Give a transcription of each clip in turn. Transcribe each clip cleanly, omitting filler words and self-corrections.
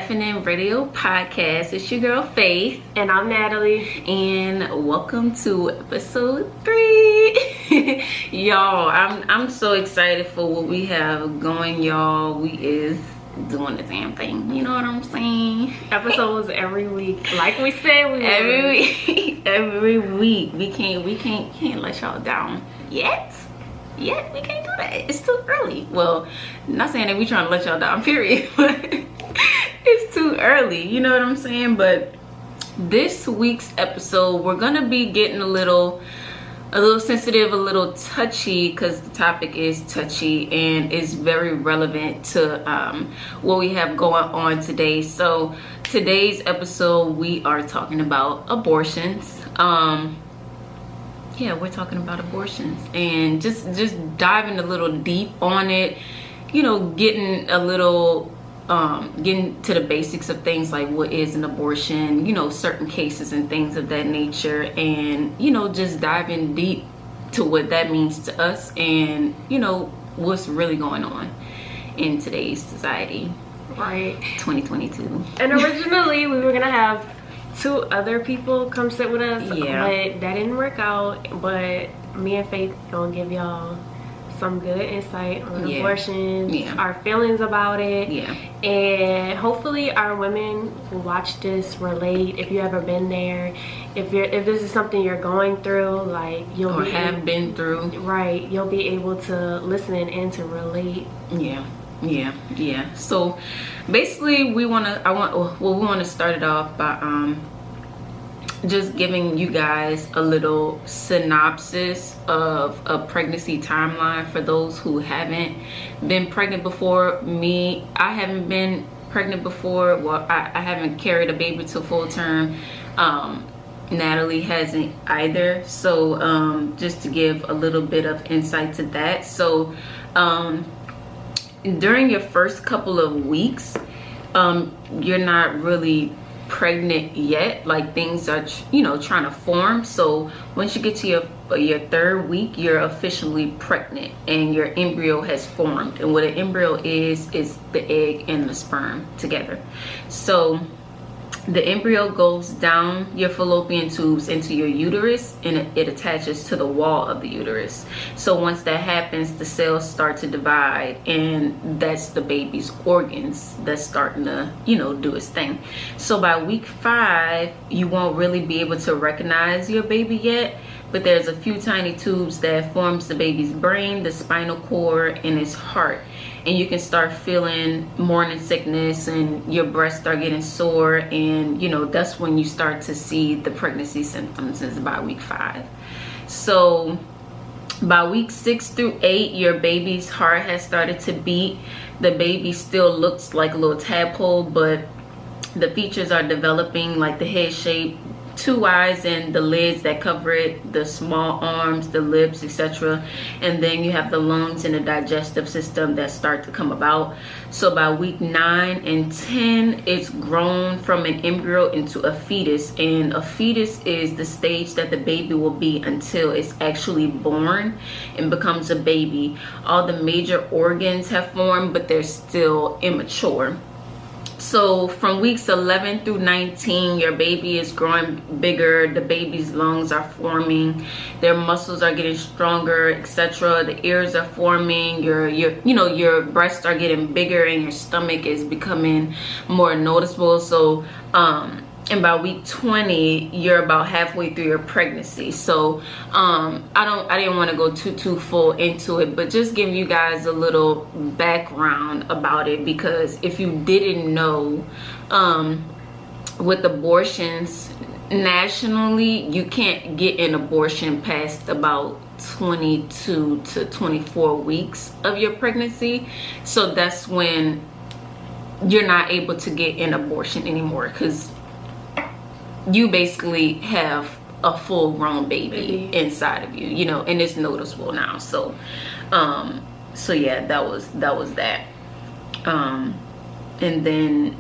Laughing in Radio Podcast. It's your girl Faith. And I'm Natalie. And welcome to episode 3. Y'all, I'm so excited for what we have going, y'all. We is doing the damn thing. You know what I'm saying? Episodes every week. Like we said, we every week. We can't let y'all down yet. We can't do that. It's too early. Well, not saying that we trying to let y'all down, period, but it's too early. You know what I'm saying? But this week's episode, we're gonna be getting a little sensitive, a little touchy, because the topic is touchy and is very relevant to what we have going on today. So today's episode, we are talking about abortions. We're talking about abortions and just diving a little deep on it, you know, getting to the basics of things like what is an abortion, you know, certain cases and things of that nature, and, you know, just diving deep to what that means to us and, you know, what's really going on in today's society. Right. 2022. And originally we were gonna have 2 other people come sit with us, but that didn't work out. But me and Faith gonna give y'all some good insight on abortions, our feelings about it, and hopefully our women who watch this relate. If you ever been there, if this is something you're going through, like you'll been through, right? You'll be able to listen and to relate. Yeah. So basically, we want to start it off by just giving you guys a little synopsis of a pregnancy timeline for those who haven't been pregnant before. I haven't been pregnant before. Well, I haven't carried a baby to full term. Natalie hasn't either. So just to give a little bit of insight to that. So during your first couple of weeks, you're not really pregnant yet. Like, things are trying to form. So once you get to your 3rd week, you're officially pregnant and your embryo has formed. And what an embryo is the egg and the sperm together. So the embryo goes down your fallopian tubes into your uterus, and it attaches to the wall of the uterus. So once that happens, the cells start to divide, and that's the baby's organs that's starting to, do its thing. So by week 5, you won't really be able to recognize your baby yet, but there's a few tiny tubes that forms the baby's brain, the spinal cord, and its heart. And you can start feeling morning sickness, and your breasts start getting sore, and that's when you start to see the pregnancy symptoms, is by week 5. So by week 6 through 8, your baby's heart has started to beat. The baby still looks like a little tadpole, but the features are developing, like the head shape, 2 eyes and the lids that cover it, the small arms, the lips, etc. And then you have the lungs and the digestive system that start to come about. So by week 9 and 10, it's grown from an embryo into a fetus. And a fetus is the stage that the baby will be until it's actually born and becomes a baby. All the major organs have formed, but they're still immature. So from weeks 11 through 19, your baby is growing bigger. The baby's lungs are forming. Their muscles are getting stronger, etc. The ears are forming. Your breasts are getting bigger, and your stomach is becoming more noticeable. So and by week 20, you're about halfway through your pregnancy. So I didn't want to go too full into it, but just give you guys a little background about it, because if you didn't know, with abortions nationally, you can't get an abortion past about 22 to 24 weeks of your pregnancy. So that's when you're not able to get an abortion anymore, because you basically have a full-grown baby inside of you, and it's noticeable now. So yeah, that was that. And then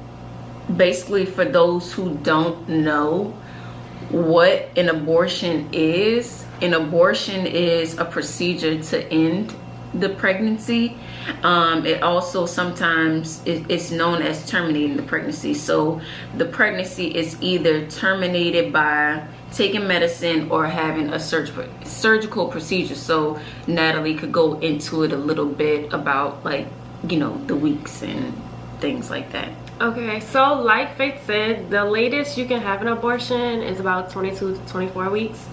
basically, for those who don't know what an abortion is a procedure to end the pregnancy. It also sometimes it's known as terminating the pregnancy. So the pregnancy is either terminated by taking medicine or having a surgical procedure. So Natalie could go into it a little bit about, like, you know, the weeks and things like that. Okay, so like Faith said, the latest you can have an abortion is about 22 to 24 weeks.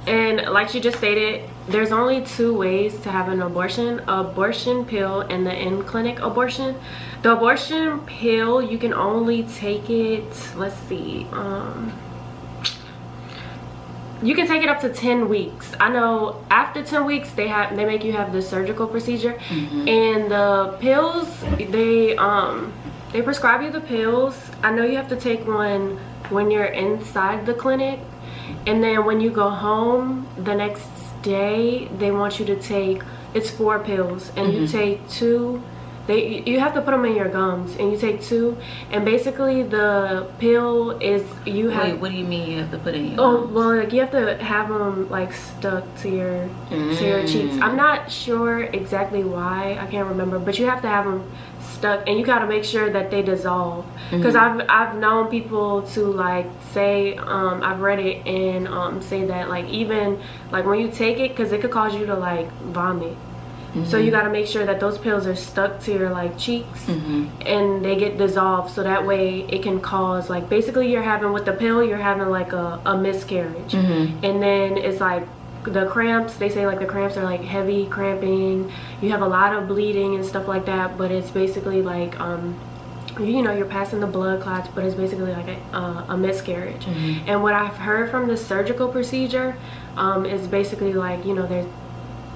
And like she just stated, there's only 2 ways to have an abortion: abortion pill and the in-clinic abortion. The abortion pill, you can only take it, let's see, you can take it up to 10 weeks. I know after 10 weeks they make you have the surgical procedure. And the pills, they prescribe you the pills. I know you have to take one when you're inside the clinic, and then when you go home the next day they want you to take, it's 4 pills, and you take 2. You have to put them in your gums, and you take 2, and basically the pill is, you have... Wait, what do you mean you have to put in your gums? Oh, well, like, you have to have them like stuck to your cheeks. I'm not sure exactly why, I can't remember, but you have to have them stuck, and you got to make sure that they dissolve, because I've known people to, like, say, I've read it and say that, like, even like when you take it, because it could cause you to, like, vomit. So you got to make sure that those pills are stuck to your, like, cheeks, and they get dissolved, so that way it can cause, like, basically you're having, with the pill, you're having like a miscarriage. And then it's like the cramps, they say, like, the cramps are like heavy cramping, you have a lot of bleeding and stuff like that, but it's basically like you know, you're passing the blood clots, but it's basically like a miscarriage. And what I've heard from the surgical procedure is basically, like, you know, they're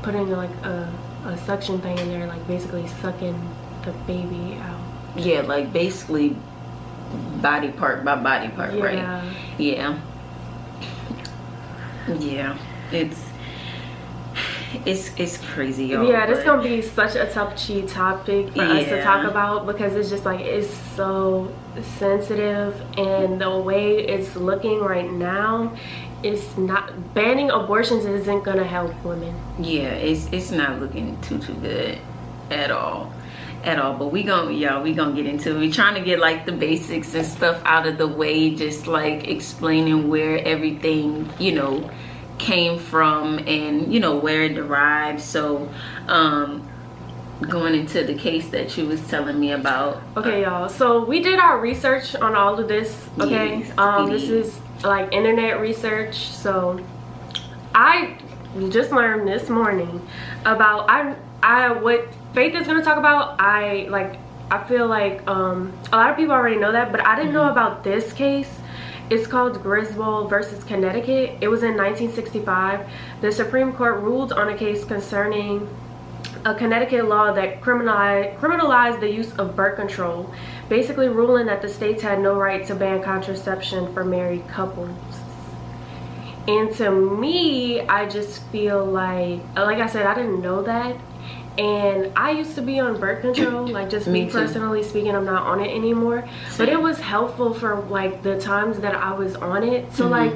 putting like a suction thing in there, like basically sucking the baby out. Yeah, like basically body part by body part, right? Yeah. It's crazy, y'all. Yeah, this is gonna be such a touchy topic for us to talk about, because it's just like, it's so sensitive, and the way it's looking right now, it's not, banning abortions isn't gonna help women. Yeah, it's not looking too good at all. But we gonna get into it. We're trying to get, like, the basics and stuff out of the way, just like explaining where everything, you know, came from, and, you know, where it derived. So going into the case that you was telling me about. Okay, y'all, so we did our research on all of this. Okay, yes, this is like internet research. So I just learned this morning about what Faith is going to talk about. I feel like a lot of people already know that, but I didn't know about this case. It's called Griswold versus Connecticut. It was in 1965. The Supreme Court ruled on a case concerning a Connecticut law that criminalized the use of birth control, basically ruling that the states had no right to ban contraception for married couples. And to me, I just feel like I said, I didn't know that. And I used to be on birth control, like, just me personally speaking, I'm not on it anymore. But it was helpful for, like, the times that I was on it. So like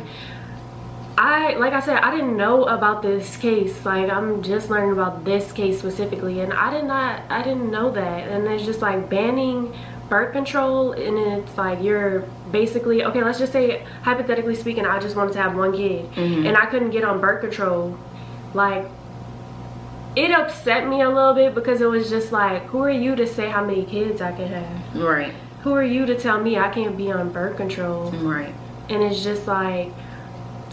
I said, I didn't know about this case. Like, I'm just learning about this case specifically, and I didn't know that. And it's just like banning birth control, and it's like, you're basically, okay, let's just say, hypothetically speaking, I just wanted to have 1 kid, and I couldn't get on birth control. Like, it upset me a little bit, because it was just like, who are you to say how many kids I can have? Right. Who are you to tell me I can't be on birth control? Right. And it's just like,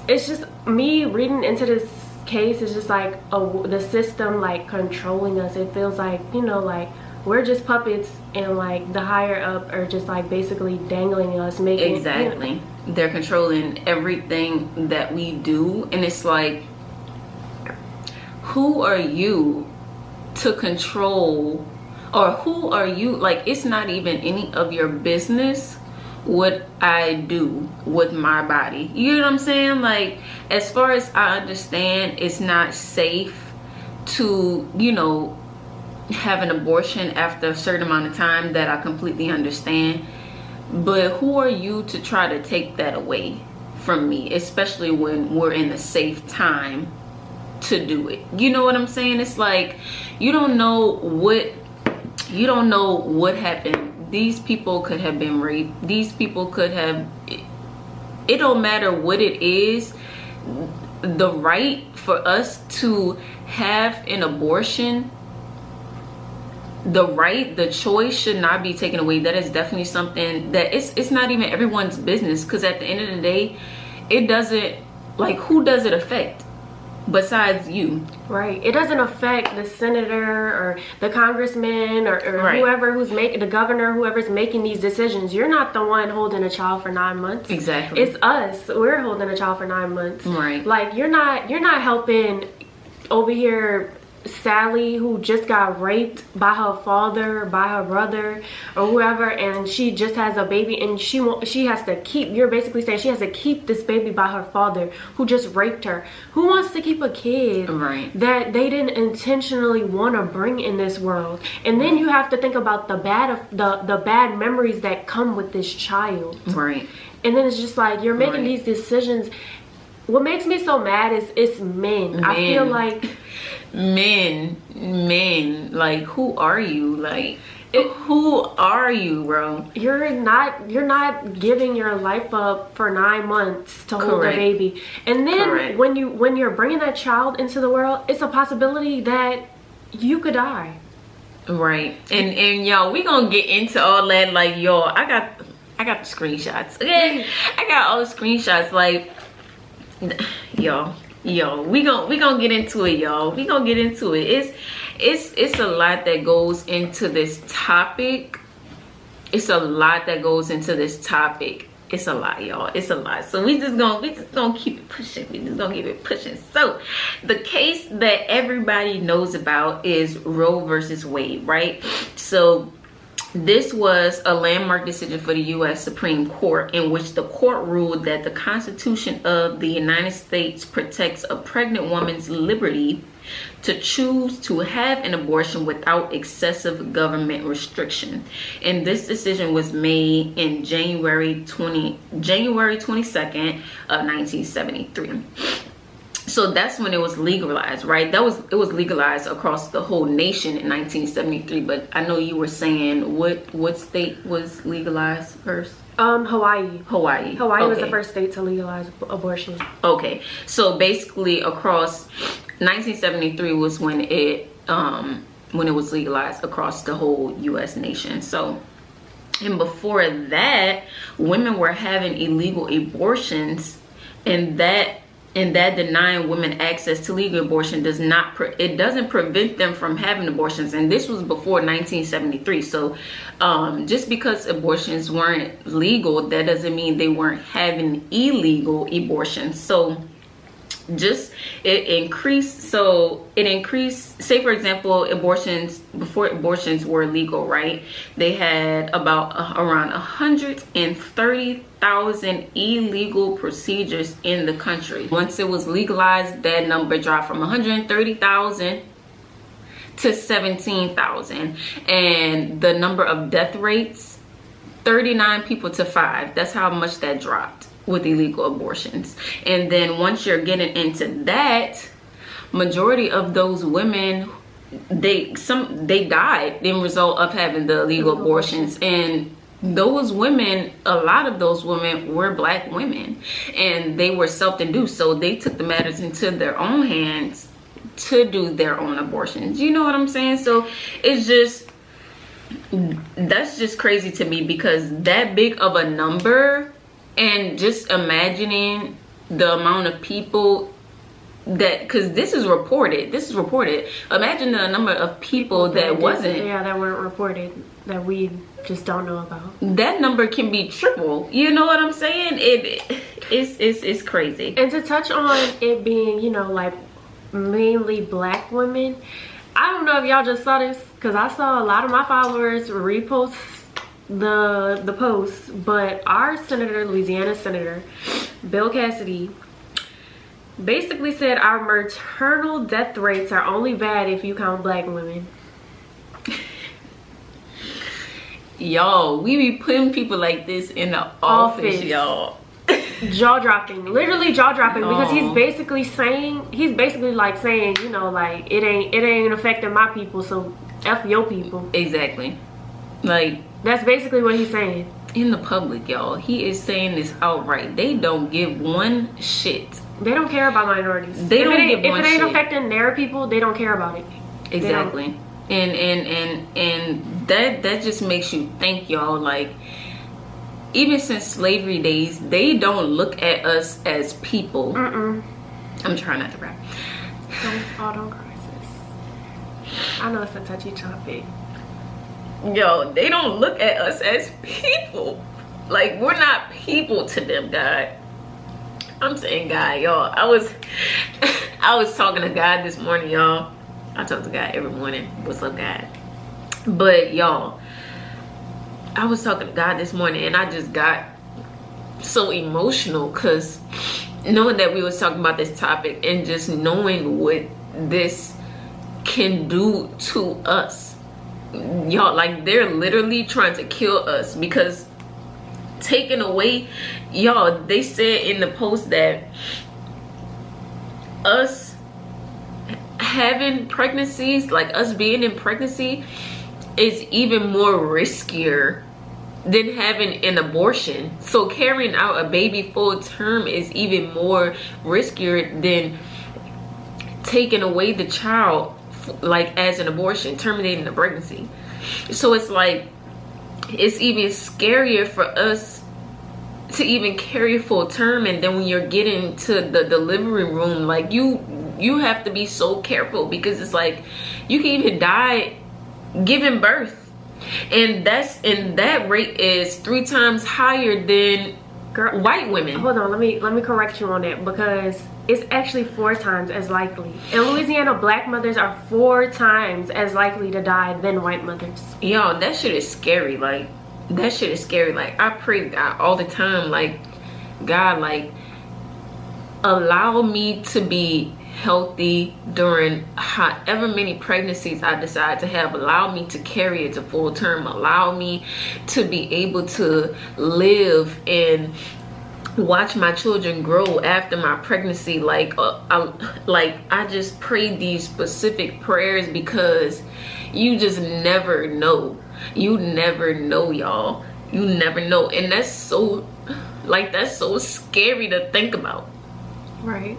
it's just me reading into this case, is just like the system, like, controlling us. It feels like, you know, like, we're just puppets, and like the higher up are just like basically dangling us, making, exactly, you know, they're controlling everything that we do. And it's like, who are you to control, or who are you, like, it's not even any of your business what I do with my body. You know what I'm saying? Like, as far as I understand, it's not safe to, you know, have an abortion after a certain amount of time. That I completely understand. But who are you to try to take that away from me, especially when we're in a safe time to do it. You know what I'm saying? It's like you don't know what happened. These people could have been raped. These people could have, it don't matter what it is. The right for us to have an abortion, the choice should not be taken away. That is definitely something that it's not even everyone's business, because at the end of the day, it doesn't, like, who does it affect besides you? Right. It doesn't affect the senator or the congressman or right. whoever who's making, the governor, whoever's making these decisions. You're not the one holding a child for 9 months. Exactly. It's us. We're holding a child for 9 months. Right. Like, you're not helping over here Sally, who just got raped by her father, by her brother, or whoever, and she just has a baby, and she has to keep, you're basically saying she has to keep this baby by her father who just raped her. Who wants to keep a kid right. that they didn't intentionally want to bring in this world? And then you have to think about the bad memories that come with this child. Right. And then it's just like you're making right. these decisions. What makes me so mad is it's men. I feel like men, like, who are you? Like, who are you, bro? You're not giving your life up for 9 months to hold a baby. And then when you're bringing that child into the world, it's a possibility that you could die. Right. And y'all, we gonna get into all that. Like, y'all, I got the screenshots. Okay, I got all the screenshots. Like, yo, we gonna get into it, y'all. We gonna get into it. It's a lot that goes into this topic. It's a lot that goes into this topic. It's a lot, y'all. It's a lot. So we just gonna keep it pushing. We just gonna keep it pushing. So the case that everybody knows about is Roe versus Wade, right? So this was a landmark decision for the U.S. Supreme Court, in which the court ruled that the Constitution of the United States protects a pregnant woman's liberty to choose to have an abortion without excessive government restriction. And this decision was made in January 22nd of 1973. So that's when it was legalized, right? It was legalized across the whole nation in 1973. But I know you were saying what state was legalized first? Hawaii. Hawaii Was the first state to legalize abortion. Okay, so basically across 1973 was when it was legalized across the whole U.S. nation. So, and before that, women were having illegal abortions, and that denying women access to legal abortion doesn't prevent them from having abortions. And this was before 1973. So just because abortions weren't legal, that doesn't mean they weren't having illegal abortions. So it increased, say for example, before abortions were legal, right? They had about around 130,000 illegal procedures in the country. Once it was legalized, that number dropped from 130,000 to 17,000. And the number of death rates, 39 people to 5. That's how much that dropped with illegal abortions. And then once you're getting into that, majority of those women, they died in result of having the illegal abortions. And those women, a lot of those women were Black women, and they were self-induced. So they took the matters into their own hands to do their own abortions. You know what I'm saying? So that's just crazy to me, because that big of a number. And just imagining the amount of people because this is reported. Imagine the number of people that weren't reported, that we just don't know about. That number can be triple. You know what I'm saying? It's crazy. And to touch on it being, like, mainly Black women, I don't know if y'all just saw this, because I saw a lot of my followers repost the post, but our Louisiana Senator Bill Cassidy basically said our maternal death rates are only bad if you count Black women. Y'all, we be putting people like this in the office, y'all. jaw-dropping, literally jaw-dropping, because he's basically like saying, you know, like it ain't affecting my people, so F your people. Exactly. Like, that's basically what he's saying. In the public, y'all, he is saying this outright. They don't give one shit. They don't care about minorities. If it ain't affecting their people, they don't care about it. Exactly. And that just makes you think, y'all, like, even since slavery days, they don't look at us as people. I'm trying not to rap. Don't cry, sis. I know it's a touchy topic. Yo, they don't look at us as people. Like, we're not people to them, God. I'm saying God, y'all. I was talking to God this morning, y'all. I talk to God every morning. What's up, God? But y'all, I was talking to God this morning, and I just got so emotional because knowing that we was talking about this topic and just knowing what this can do to us. Y'all, like, they're literally trying to kill us because taking away, y'all, they said in the post that us having pregnancies, like us being in pregnancy, is even more riskier than having an abortion. So carrying out a baby full term is even more riskier than taking away the child, like, as an abortion, terminating the pregnancy. So it's like, it's even scarier for us to even carry full term. And then when you're getting to the delivery room, like, you have to be so careful because it's like you can even die giving birth, and that rate is 3 times higher than white women. Hold on, let me correct you on that, because it's actually 4 times as likely. In Louisiana, black mothers are 4 times as likely to die than white mothers. Yo, that shit is scary. Like, that shit is scary. Like, I pray to God all the time, like, God, like, allow me to be healthy during however many pregnancies I decide to have. Allow me to carry it to full term. Allow me to be able to live and watch my children grow after my pregnancy. Like, I just pray these specific prayers because you just never know. You never know, y'all. You never know. And that's so, like, that's so scary to think about. Right.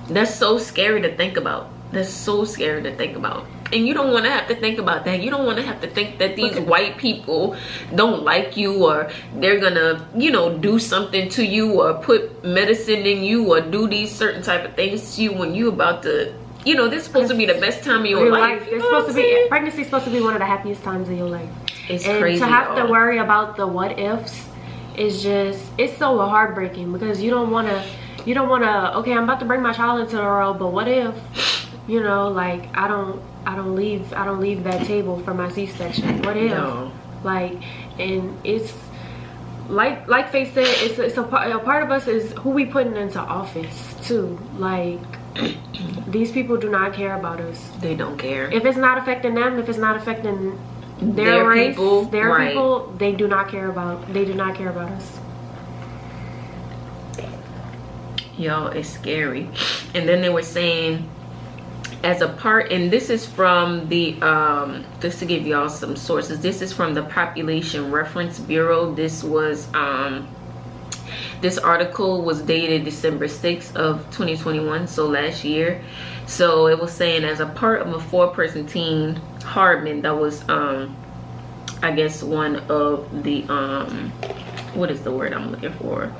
That's so scary to think about. That's so scary to think about. And you don't want to have to think about that. You don't want to have to think that these white people don't like you, or they're gonna, you know, do something to you, or put medicine in you, or do these certain type of things to you when you about to, you know, this is supposed to be the best time of your life. It's supposed to be, pregnancy is supposed to be one of the happiest times of your life. It's and crazy. To have to worry about the what ifs is just, it's so heartbreaking, because you don't want to, okay, I'm about to bring my child into the world, but what if, you know, like, I don't leave that table for my C-section. What if? No. Like, and it's like Faith said, it's a part of us is who we putting into office too. Like, these people do not care about us. They don't care. If it's not affecting them, if it's not affecting their race, people, they do not care about us. Yo, it's scary. And then they were saying, as a part, and this is from the just to give y'all some sources, this is from the Population Reference Bureau. This was this article was dated December 6th of 2021, so last year. So it was saying, as a part of a 4-person team, Hardman, that was I guess one of the what is the word I'm looking for?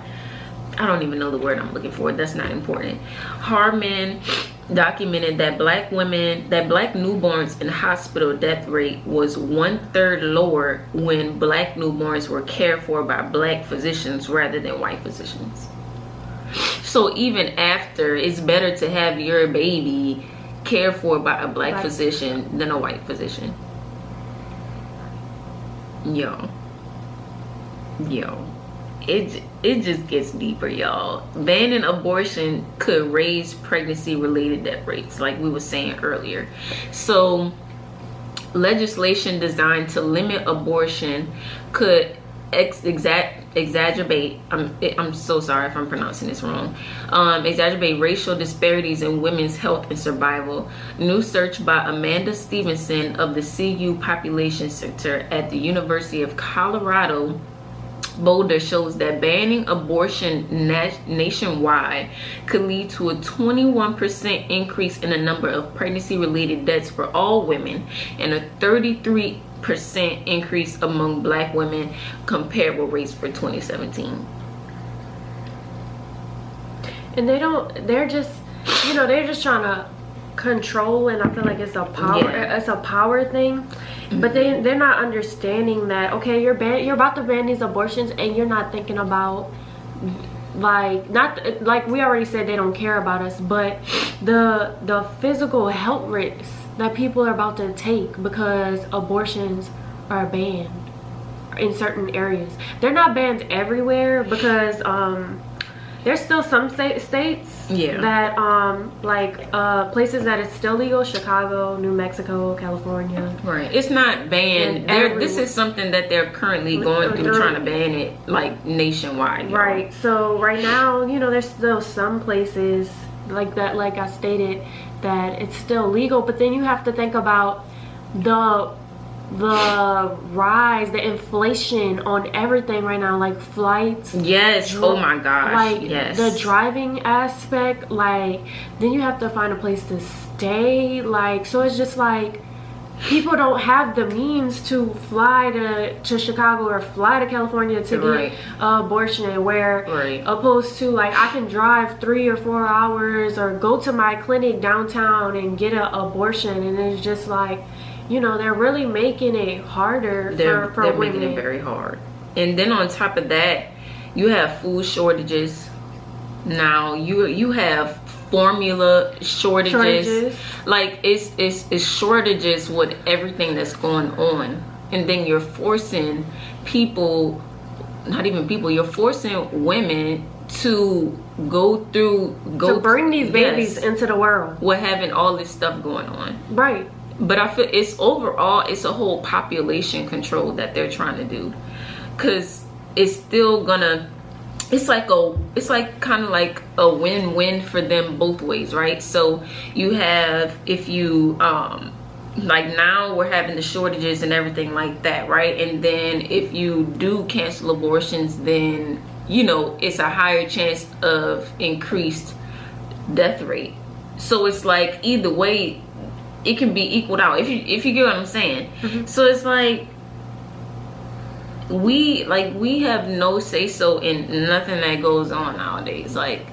I don't even know the word I'm looking for. That's not important. Hardman documented that black newborns in hospital death rate was 1/3 lower when black newborns were cared for by black physicians rather than white physicians. So even after, it's better to have your baby cared for by a black physician than a white physician. Yo. It just gets deeper, y'all. Banning abortion could raise pregnancy related death rates, like we were saying earlier. So legislation designed to limit abortion could exacerbate. I'm so sorry if I'm pronouncing this wrong. Exacerbate racial disparities in women's health and survival. New search by Amanda Stevenson of the CU Population Center at the University of Colorado Boulder shows that banning abortion nationwide could lead to a 21% increase in the number of pregnancy-related deaths for all women and a 33% increase among Black women compared with rates for 2017. And they're just trying to control, and I feel like it's a power thing. But they're not understanding that, okay, you're about to ban these abortions, and you're not thinking about, not like we already said, they don't care about us, but the physical health risks that people are about to take because abortions are banned in certain areas. They're not banned everywhere because there's still some states that places that it's still legal: Chicago, New Mexico, California. Right. It's not banned. This is something that they're currently going through, trying to ban it like nationwide. Right. So right now, there's still some places like that, like I stated, that it's still legal. But then you have to think about the rise, the inflation on everything right now, like flights. Yes. Oh my gosh. Like yes. The driving aspect, like then you have to find a place to stay. Like, so it's just like people don't have the means to fly to Chicago or fly to California to get an abortion, where opposed to like I can drive 3 or 4 hours or go to my clinic downtown and get an abortion. And it's just like, they're really making it harder for women. They're making it very hard. And then on top of that, you have food shortages. Now you have formula shortages. Like it's shortages with everything that's going on. And then you're forcing you're forcing women to bring these babies into the world. With having all this stuff going on. Right. But I feel it's a whole population control that they're trying to do, because it's still gonna, it's kind of like a win-win for them both ways, right? So you have, if you like now we're having the shortages and everything like that, right? And then if you do cancel abortions, then it's a higher chance of increased death rate. So it's like either way it can be equaled out, if you get what I'm saying. Mm-hmm. So it's like we have no say so in nothing that goes on nowadays. Like,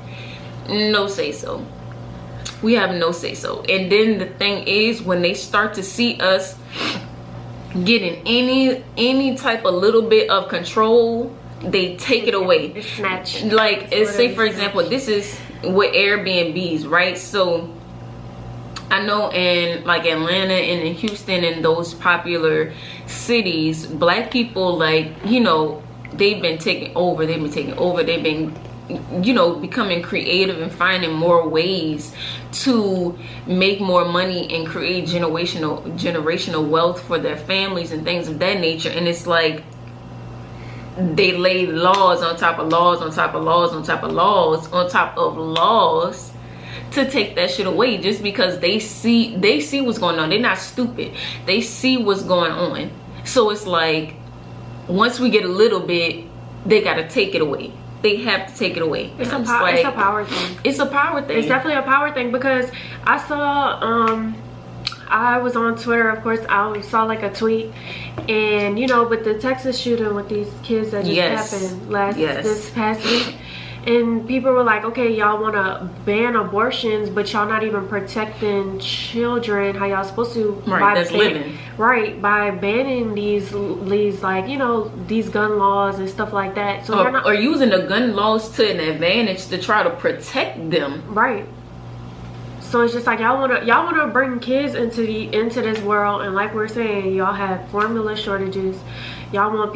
no say so. We have no say so. And then the thing is, when they start to see us getting any type of little bit of control, they take it away. It's snatch. Like, say for example, this is with Airbnbs, right? So I know in like Atlanta and in Houston and those popular cities, Black people, like, they've been taking over. They've been becoming creative and finding more ways to make more money and create generational wealth for their families and things of that nature. And it's like they lay laws on top of laws on top of laws on top of laws on top of laws to take that shit away, just because they see what's going on. They're not stupid. They see what's going on. So it's like, once we get a little bit, they gotta take it away. They have to take it away. It's a power thing. It's a power thing. It's definitely a power thing, because I saw I was on Twitter, of course. I saw like a tweet, and with the Texas shooting with these kids that just happened this past week. And people were like, okay, y'all want to ban abortions, but y'all not even protecting children how y'all supposed to. Right, living. Right, by banning these like, these gun laws and stuff like that. So or using the gun laws to an advantage to try to protect them. Right. So it's just like y'all wanna bring kids into this world, and like we're saying, y'all have formula shortages. Y'all want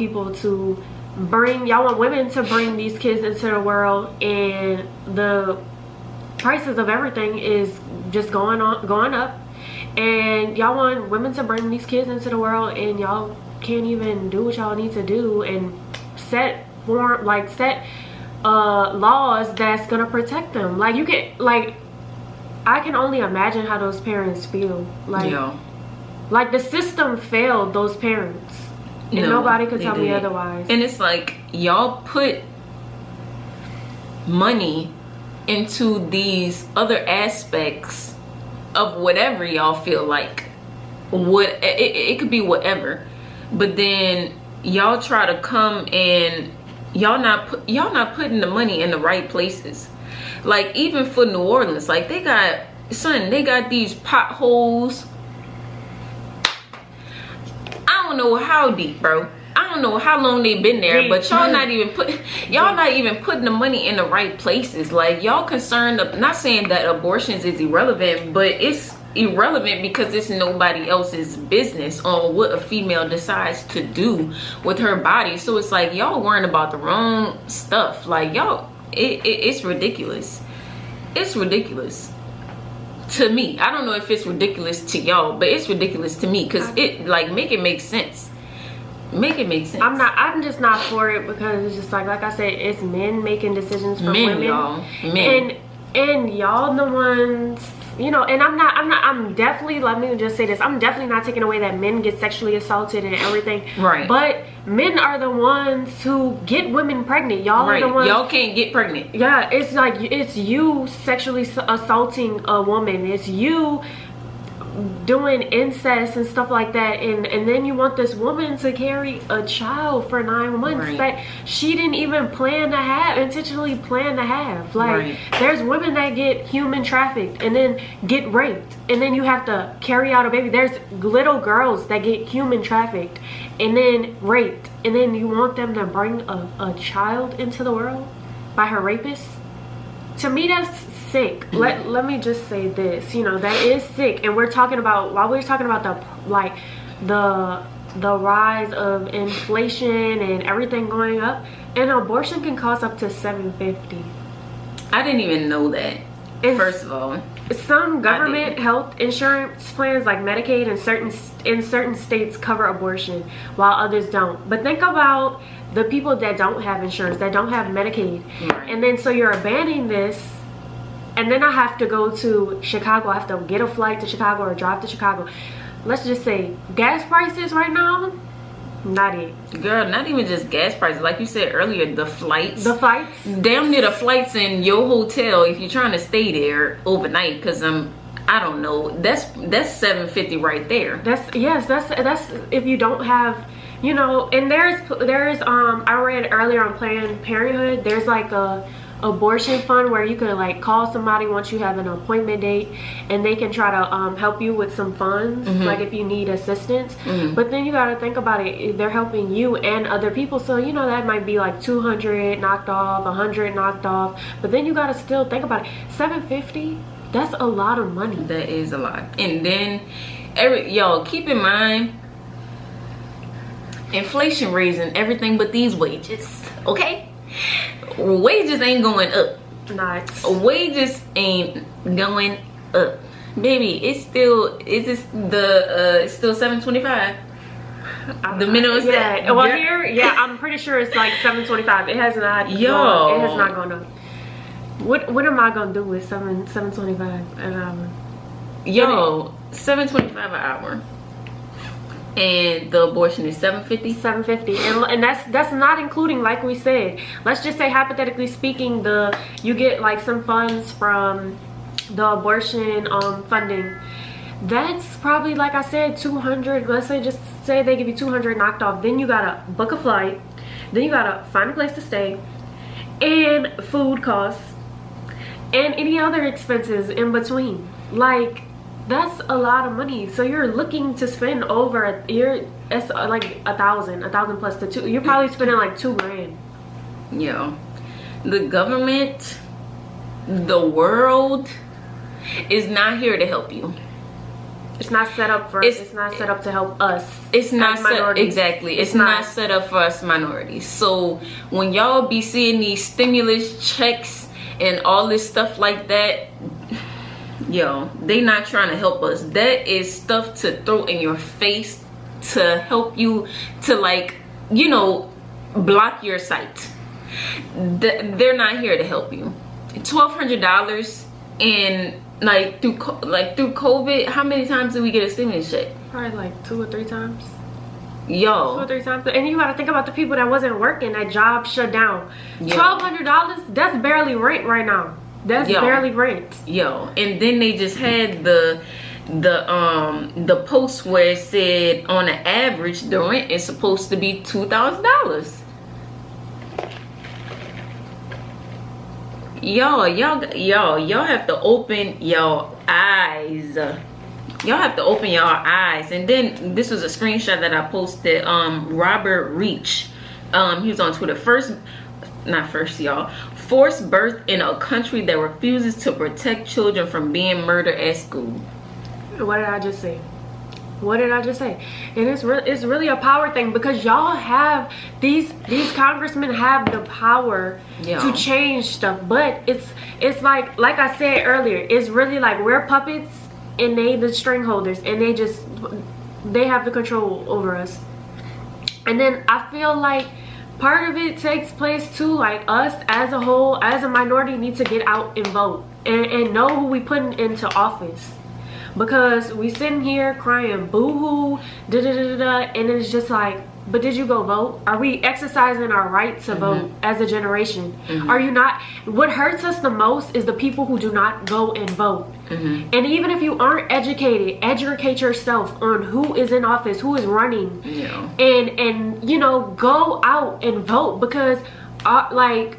women to bring these kids into the world, and the prices of everything is just going up, and y'all want women to bring these kids into the world, and y'all can't even do what y'all need to do and set laws that's gonna protect them. Like, you can, like, I can only imagine how those parents feel. Like, like the system failed those parents, and nobody could tell me otherwise. And it's like, y'all put money into these other aspects of whatever y'all feel like. It could be whatever, but then y'all try to come and y'all not putting the money in the right places. Like, even for New Orleans, like, they got these potholes. I don't know how deep, bro. I don't know how long they've been there, but y'all not even putting the money in the right places. Like, y'all concerned of, not saying that abortions is irrelevant, but it's irrelevant because it's nobody else's business on what a female decides to do with her body. So it's like, y'all worrying about the wrong stuff. Like, y'all, it's ridiculous. It's ridiculous to me. I don't know if it's ridiculous to y'all, but it's ridiculous to me, because it, like, make it make sense. Make it make sense. I'm just not for it, because it's just like I said, it's men making decisions for women. Y'all. Men. And y'all the ones, you know, and I'm definitely, let me just say this, I'm definitely not taking away that men get sexually assaulted and everything. Right. But men are the ones who get women pregnant. Y'all are the ones. Y'all can't get pregnant. Yeah, it's like, it's you sexually assaulting a woman. It's you doing incest and stuff like that, and then you want this woman to carry a child for 9 months that she didn't even intentionally plan to have. Like, there's women that get human trafficked and then get raped, and then you have to carry out a baby. There's little girls that get human trafficked and then raped, and then you want them to bring a child into the world by her rapist. To me, that's sick. Let me just say this, you know, that is sick. And we're talking about, while we're talking about the rise of inflation and everything going up, an abortion can cost up to $750. I didn't even know that. First of all, some government health insurance plans like Medicaid in certain states cover abortion while others don't. But think about the people that don't have insurance, that don't have Medicaid, and then so you're abandoning this. And then I have to go to Chicago. I have to get a flight to Chicago or drive to Chicago. Let's just say gas prices right now, not it. Girl, not even just gas prices. Like you said earlier, the flights. Damn near the flights in your hotel if you're trying to stay there overnight. Because I don't know. That's $750 right there. That's if you don't have, you know. And there's I read earlier on Planned Parenthood, there's like a abortion fund where you could like call somebody once you have an appointment date, and they can try to help you with some funds, like if you need assistance. But then you got to think about it, they're helping you and other people, so you know that might be like 200 knocked off, 100 knocked off, but then you got to still think about it. $750, that's a lot of money. That is a lot. And then y'all keep in mind, inflation raising everything but these wages, okay? Wages ain't going up. Wages ain't going up, baby. It's still $725. The minimum. Yeah. Well, here, I'm pretty sure it's like $725. It has not. It has not gone up. What am I gonna do with $725 an hour? Yo, $725 an hour. And the abortion is $750. And that's not including, like we said, let's just say hypothetically speaking, you get like some funds from the abortion funding. That's probably, like I said, 200. Let's say, just say they give you 200 knocked off. Then you gotta book a flight, then you gotta find a place to stay, and food costs, and any other expenses in between. Like, that's a lot of money. So you're looking to spend over it's like $1,000 plus the two. You're probably spending like $2,000. Yeah, the government, the world is not here to help you. It's not set up for us. It's not set up to help us. It's not set, exactly. It's not set up for us minorities. So when y'all be seeing these stimulus checks and all this stuff like that, yo, they not trying to help us. That is stuff to throw in your face to help you to, like, you know, block your site. They're not here to help you. $1,200 in through COVID. How many times did we get a stimulus check? Probably like 2 or 3 times. Yo. 2 or 3 times. And you gotta think about the people that wasn't working, that job shut down. $1,200, that's barely rent right now. That's barely rent. Yo. And then they just had the post where it said on an average the rent is supposed to be $2,000. Y'all have to open your eyes. Y'all have to open your eyes. And then this was a screenshot that I posted. Robert Reach, he was on Twitter. Forced birth in a country that refuses to protect children from being murdered at school. What did I just say? What did I just say? And it's really a power thing, because y'all have these congressmen have the power to change stuff, but it's like I said earlier, it's really like we're puppets and they the string holders, and they have the control over us. And then I feel like part of it takes place too, like us as a whole, as a minority, need to get out and vote and know who we putting into office. Because we sitting here crying boo-hoo, and it's just like, but did you go vote? Are we exercising our right to vote as a generation? Are you not? What hurts us the most is the people who do not go and vote. And even if you aren't educated, educate yourself on who is in office, who is running, and you know, go out and vote, because like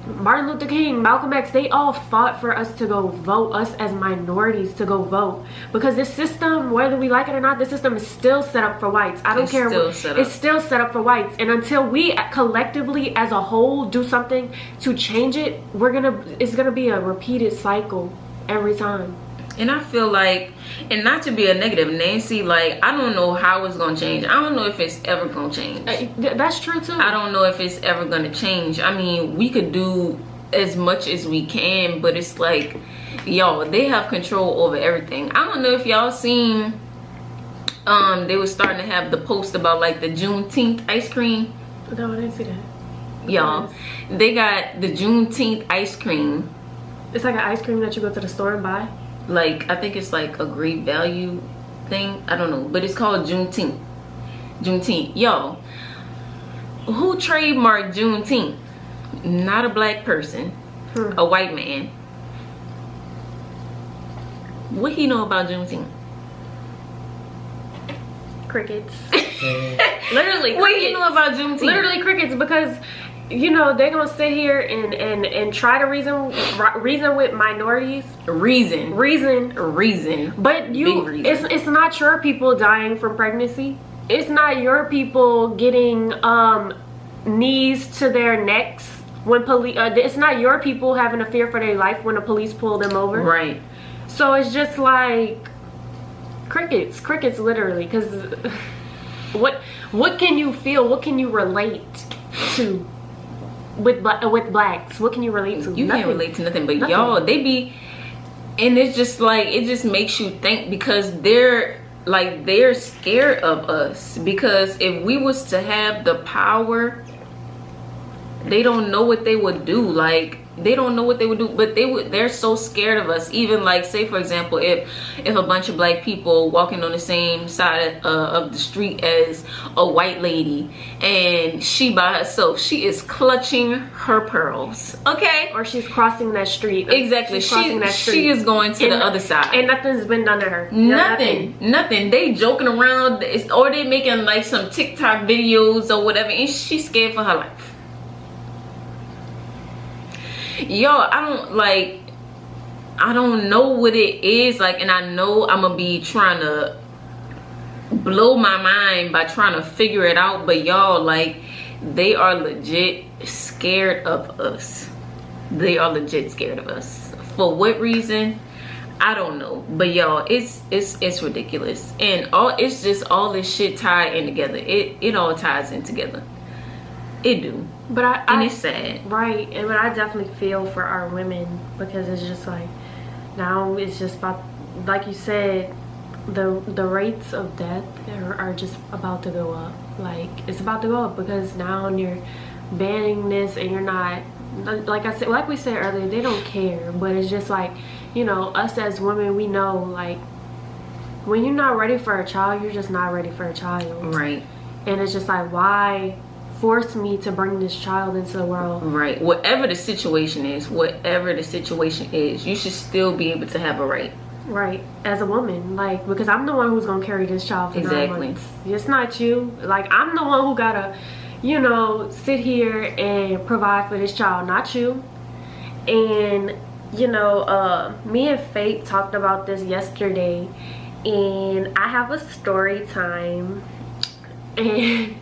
Martin Luther King, Malcolm X, they all fought for us to go vote, us as minorities to go vote, because this system, whether we like it or not, this system is still set up for whites. I don't care what, it's still set up for whites. And until we collectively as a whole do something to change it, it's gonna be a repeated cycle every time. And I feel like, and not to be a negative Nancy, like, I don't know how it's gonna change. I don't know if it's ever gonna change. That's true too. I don't know if it's ever gonna change. I mean, we could do as much as we can, but it's like, y'all, they have control over everything. I don't know if y'all seen, they were starting to have the post about like the Juneteenth ice cream. No, I didn't see that. Y'all, they got the Juneteenth ice cream. It's like an ice cream that you go to the store and buy. Like, I think it's like a great value thing. I don't know, but it's called Juneteenth. Yo, who trademarked Juneteenth? Not a black person, a white man. What he know about Juneteenth? Crickets. Literally, what do you know about Juneteenth? Literally crickets, because you know they're gonna sit here and try to reason with minorities. Reason. But it's not your people dying from pregnancy. It's not your people getting knees to their necks when police. It's not your people having a fear for their life when the police pull them over. Right. So it's just like crickets, literally. Because what can you feel? What can you relate to? With blacks, what can you relate to? You can't relate to nothing, but y'all, they be, and it's just like, it just makes you think, because they're scared of us, because if we was to have the power, they don't know what they would do. Like, they don't know what they would do, but they're so scared of us. Even like, say for example, if a bunch of black people walking on the same side of the street as a white lady, and she by herself, she is clutching her pearls, okay, or she's crossing that street. Exactly. She is going to the other side, and nothing's been done to her. Nothing. They joking around, or they making like some TikTok videos or whatever, and she's scared for her life. Yo, I don't know what it is, like, and I know I'm gonna be trying to blow my mind by trying to figure it out, but y'all, like, they are legit scared of us. For what reason? I don't know, but y'all, it's ridiculous, and it's just all this shit tied in together. It all ties in together. It do. But it's sad. Right. And but I definitely feel for our women, because it's just like, now it's just about, like you said, the rates of death are just about to go up. Like, it's about to go up because now you're banning this and you're not, like we said earlier, they don't care. But it's just like, you know, us as women, we know, like, when you're not ready for a child, you're just not ready for a child. Right. And it's just like, why force me to bring this child into the world? Right. Whatever the situation is, you should still be able to have a right. Right. As a woman, like, because I'm the one who's gonna carry this child for 9 months. It's not you. Like, I'm the one who gotta, you know, sit here and provide for this child, not you. And, you know, me and Faith talked about this yesterday, and I have a story time. And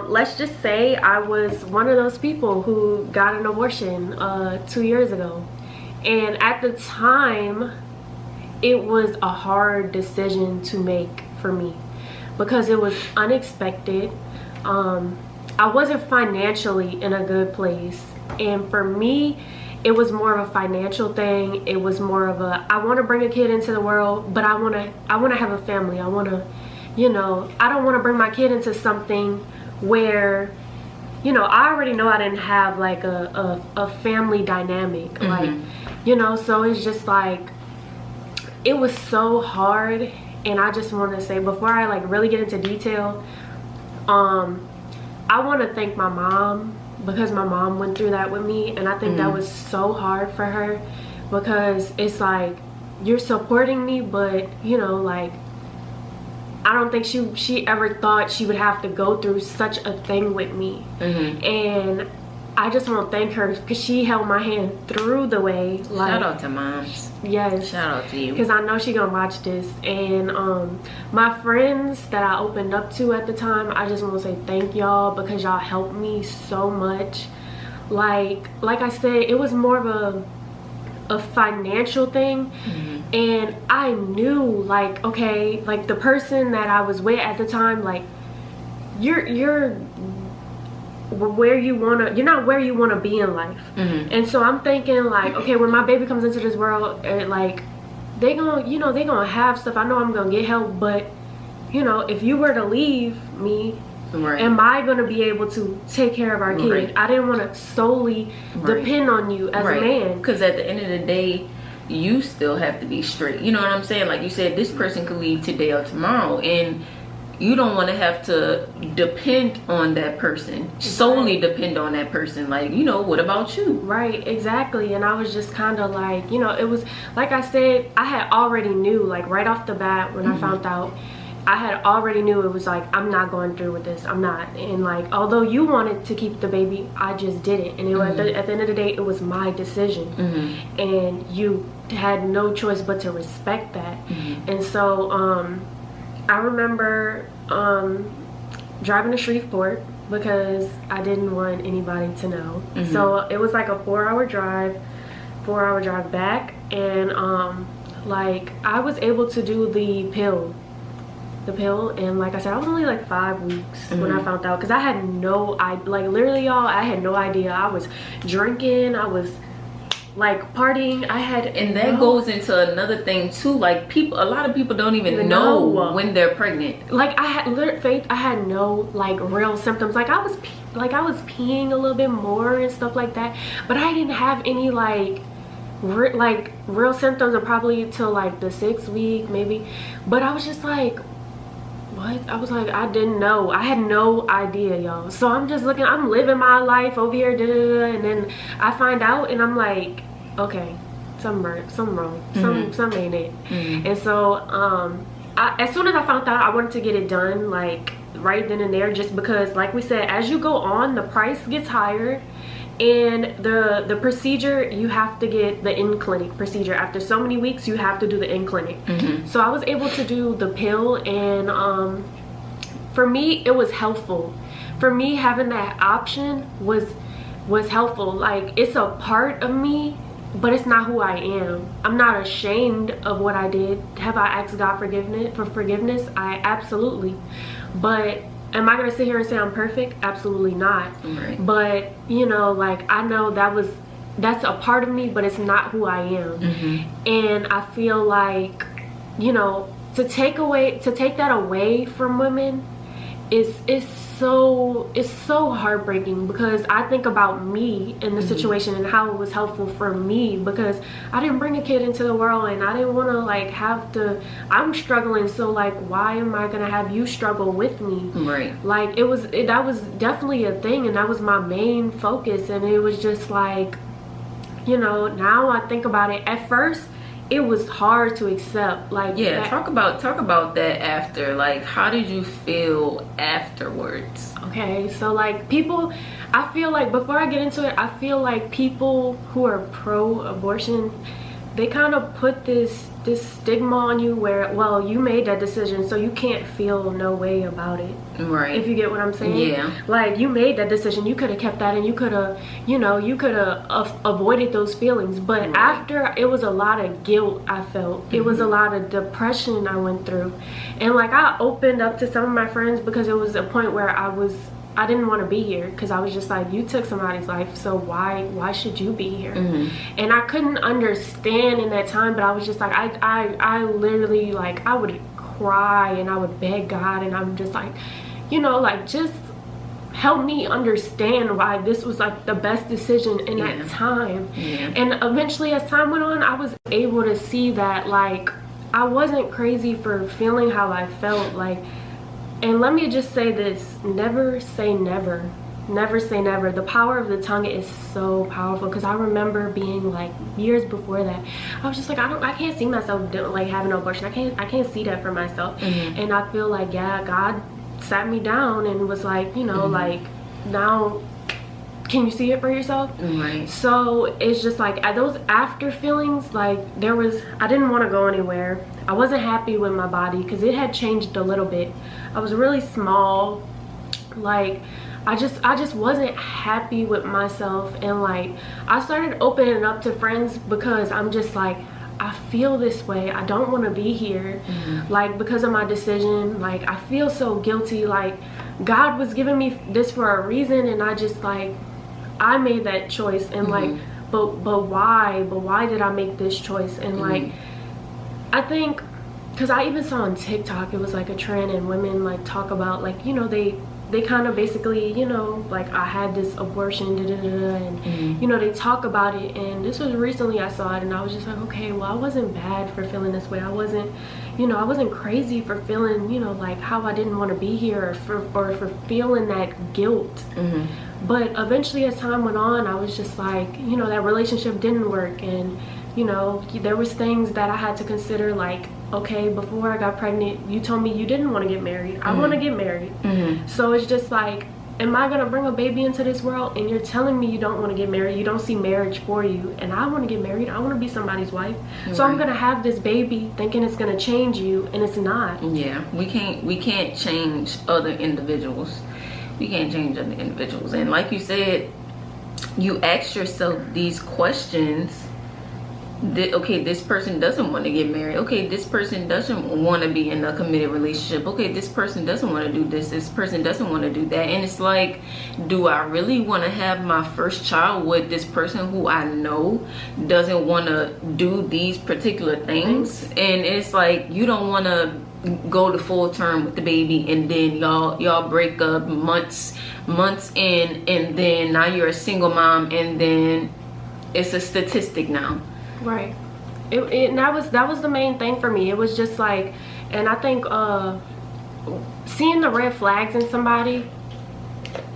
let's just say I was one of those people who got an abortion 2 years ago. And at the time, it was a hard decision to make for me because it was unexpected. I wasn't financially in a good place, and for me, it was more of a financial thing. It was more of a, I want to bring a kid into the world, but I want to have a family. I want to, you know, I don't want to bring my kid into something where, you know, I already know I didn't have like a family dynamic. Mm-hmm. Like, you know, so it's just like, it was so hard. And I just want to say, before I like really get into detail, I want to thank my mom, because my mom went through that with me, and I think that was so hard for her, because it's like, you're supporting me, but, you know, like, I don't think she ever thought she would have to go through such a thing with me. Mm-hmm. And I just want to thank her because she held my hand through the way. Like, shout out to moms. Yes. Shout out to you. Because I know she gonna watch this. And my friends that I opened up to at the time, I just want to say thank y'all, because y'all helped me so much. Like I said, it was more of a financial thing. Mm-hmm. And I knew, like, okay, like, the person that I was with at the time, like, you're where you wanna, you're not where you want to be in life. Mm-hmm. And so I'm thinking, like, okay, when my baby comes into this world, like, they gonna have stuff. I know I'm gonna get help, but, you know, if you were to leave me, right, am I gonna be able to take care of our kid? Right. I didn't want to solely depend on you as a man, because at the end of the day, you still have to be straight. You know what I'm saying? Like you said, this person could leave today or tomorrow, and you don't want to have to depend on that person, solely depend on that person. Like, you know, what about you? Right, exactly. And I was just kind of like, you know, it was, like I said, I had already knew, like, right off the bat when I found out, I had already knew it was like, I'm not going through with this. I'm not. And, like, although you wanted to keep the baby, I just didn't. And it was, at the end of the day, it was my decision. Mm-hmm. And you had no choice but to respect that. Mm-hmm. And so, I remember driving to Shreveport because I didn't want anybody to know. Mm-hmm. So it was like a 4-hour drive back, and like, I was able to do the pill, and like I said, I was only like 5 weeks when I found out, because I had no idea, like, literally, y'all, I had no idea. I was drinking, I was like partying, and that goes into another thing too. Like, a lot of people don't even know when they're pregnant. Like, I had Faith, I had no, like, real symptoms. Like, I was peeing a little bit more and stuff like that, but I didn't have any like real symptoms, or probably till like the 6th week maybe. But I was just like, what? I was like, I didn't know. I had no idea, y'all. So I'm just looking, I'm living my life over here, and then I find out, and I'm like, okay, something wrong. Something ain't it. Mm-hmm. And so as soon as I found out, I wanted to get it done, like, right then and there, just because, like we said, as you go on, the price gets higher. And the procedure, you have to get the in-clinic procedure. After so many weeks, you have to do the in-clinic. Mm-hmm. So I was able to do the pill, and for me, it was helpful. For me, having that option was helpful. Like, it's a part of me, but it's not who I am. I'm not ashamed of what I did. Have I asked God for forgiveness? I absolutely. But am I gonna sit here and say I'm perfect? Absolutely not. Right. But, you know, like, I know that was that's a part of me, but it's not who I am. And I feel like, you know, to take that away from women is so heartbreaking, because I think about me in the situation and how it was helpful for me, because I didn't bring a kid into the world, and I didn't want to like I'm struggling, so like why am I gonna have you struggle with me? Right. Like that was definitely a thing, and that was my main focus. And it was just like, you know, now I think about it, at first it was hard to accept. Like, yeah, talk about that after. Like, how did you feel afterwards? Okay, so like I feel like, before I get into it, I feel like people who are pro-abortion, they kind of put this stigma on you where, well, you made that decision, so you can't feel no way about it. Right. If you get what I'm saying? Yeah. Like, you made that decision, you could have kept that, and you could have, you know, avoided those feelings. But after, it was a lot of guilt I felt. It was a lot of depression I went through. And like, I opened up to some of my friends, because it was a point where I didn't want to be here, because I was just like, you took somebody's life, so why should you be here? And I couldn't understand in that time, but I was just like, I literally, like, I would cry and I would beg God, and I'm just like, you know, like, just help me understand why this was like the best decision in that time. And eventually, as time went on, I was able to see that, like, I wasn't crazy for feeling how I felt. Like, and let me just say this, never say never. Never say never. The power of the tongue is so powerful, because I remember being like, years before that, I was just like, I can't see myself like having an abortion. I can't see that for myself. And I feel like, yeah, God sat me down and was like, you know, like, now can you see it for yourself? Right. So it's just like, at those after feelings, like, I didn't want to go anywhere. I wasn't happy with my body, because it had changed a little bit. I was really small. Like, I just wasn't happy with myself. And like, I started opening up to friends, because I'm just like, I feel this way. I don't want to be here. Like, because of my decision. Like, I feel so guilty. Like, God was giving me this for a reason, and I just, like, I made that choice. And like, but why did I make this choice? And like, I think, because I even saw on TikTok, it was like a trend, and women like talk about, like, you know, they kind of basically, you know, like, I had this abortion, and you know, they talk about it. And this was recently I saw it, and I was just like, okay, well, I wasn't bad for feeling this way. I wasn't, you know, I wasn't crazy for feeling, you know, like, how I didn't want to be here, or for feeling that guilt. But eventually, as time went on, I was just like, you know, that relationship didn't work. And, you know, there was things that I had to consider, like, okay, before I got pregnant, you told me you didn't want to get married. I want to get married. So it's just like, am I going to bring a baby into this world, and you're telling me you don't want to get married, you don't see marriage for you, and I want to get married, I want to be somebody's wife. So I'm going to have this baby thinking it's going to change you, and it's not. Yeah, we can't change other individuals. We can't change other individuals. And like you said, you ask yourself these questions. Okay, this person doesn't want to get married. Okay, this person doesn't want to be in a committed relationship. Okay, this person doesn't want to do this. This person doesn't want to do that. And it's like, do I really want to have my first child with this person who I know doesn't want to do these particular things? And it's like, you don't want to go to full term with the baby, and then y'all break up months in, and then now you're a single mom, and then it's a statistic now. Right. And that was the main thing for me. It was just like, and I think seeing the red flags in somebody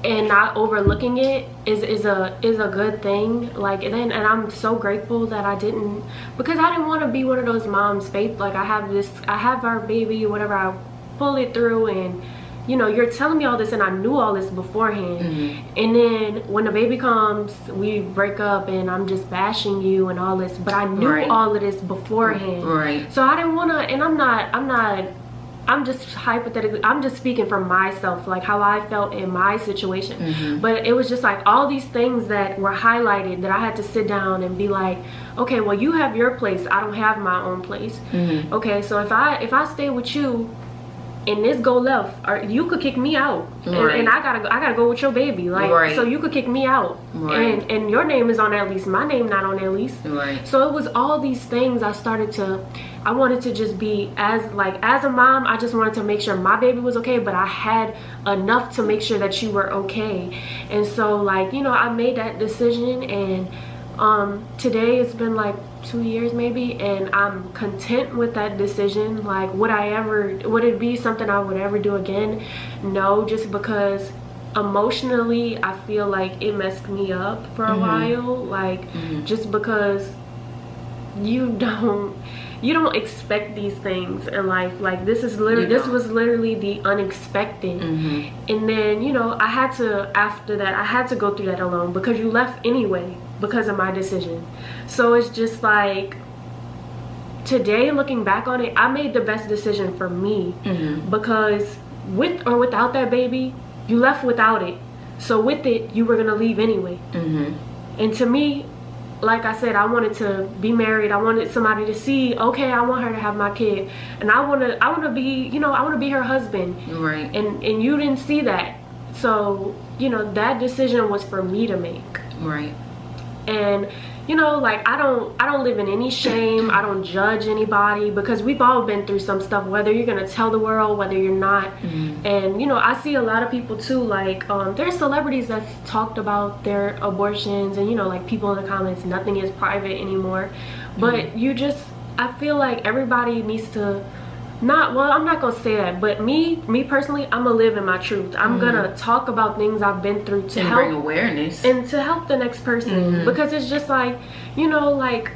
and not overlooking it is a good thing. Like, and I'm so grateful that I didn't, because I didn't want to be one of those moms, Faith, like, I have our baby, whatever, I pull it through, and you know, you're telling me all this, and I knew all this beforehand. And then when the baby comes, we break up, and I'm just bashing you and all this, but I knew all of this beforehand. So I didn't want to, and I'm just hypothetically, I'm just speaking for myself, like how I felt in my situation. But it was just like all these things that were highlighted that I had to sit down and be like, okay, well, you have your place, I don't have my own place. Okay, so if I stay with you, and this go left, or you could kick me out, and I gotta go with your baby, like, so you could kick me out, and your name is on that lease, my name not on that lease, so it was all these things. I wanted to just be as a mom. I just wanted to make sure my baby was okay, but I had enough to make sure that you were okay. And so, like, you know, I made that decision, and today it's been like 2 years maybe, and I'm content with that decision. Like, would it be something I would ever do again? No, just because emotionally I feel like it messed me up for a while, like, just because you don't expect these things in life. Like, this was literally the unexpected. And then, you know, after that I had to go through that alone, because you left anyway because of my decision. So it's just like, today looking back on it, I made the best decision for me, because with or without that baby, you left without it, so with it you were gonna leave anyway. And to me, like I said, I wanted to be married. I wanted somebody to see, okay, I want her to have my kid, and I want to be, you know, I want to be her husband. And you didn't see that. So, you know, that decision was for me to make. And, you know, like, I don't live in any shame. I don't judge anybody, because we've all been through some stuff, whether you're gonna tell the world, whether you're not. And, you know, I see a lot of people too, like, there's celebrities that talked about their abortions, and, you know, like, people in the comments, nothing is private anymore. But I feel like everybody needs to I'm not gonna say that, but me personally, I'm gonna live in my truth. I'm gonna talk about things I've been through to help bring awareness, and to help the next person. Because it's just like, you know, like,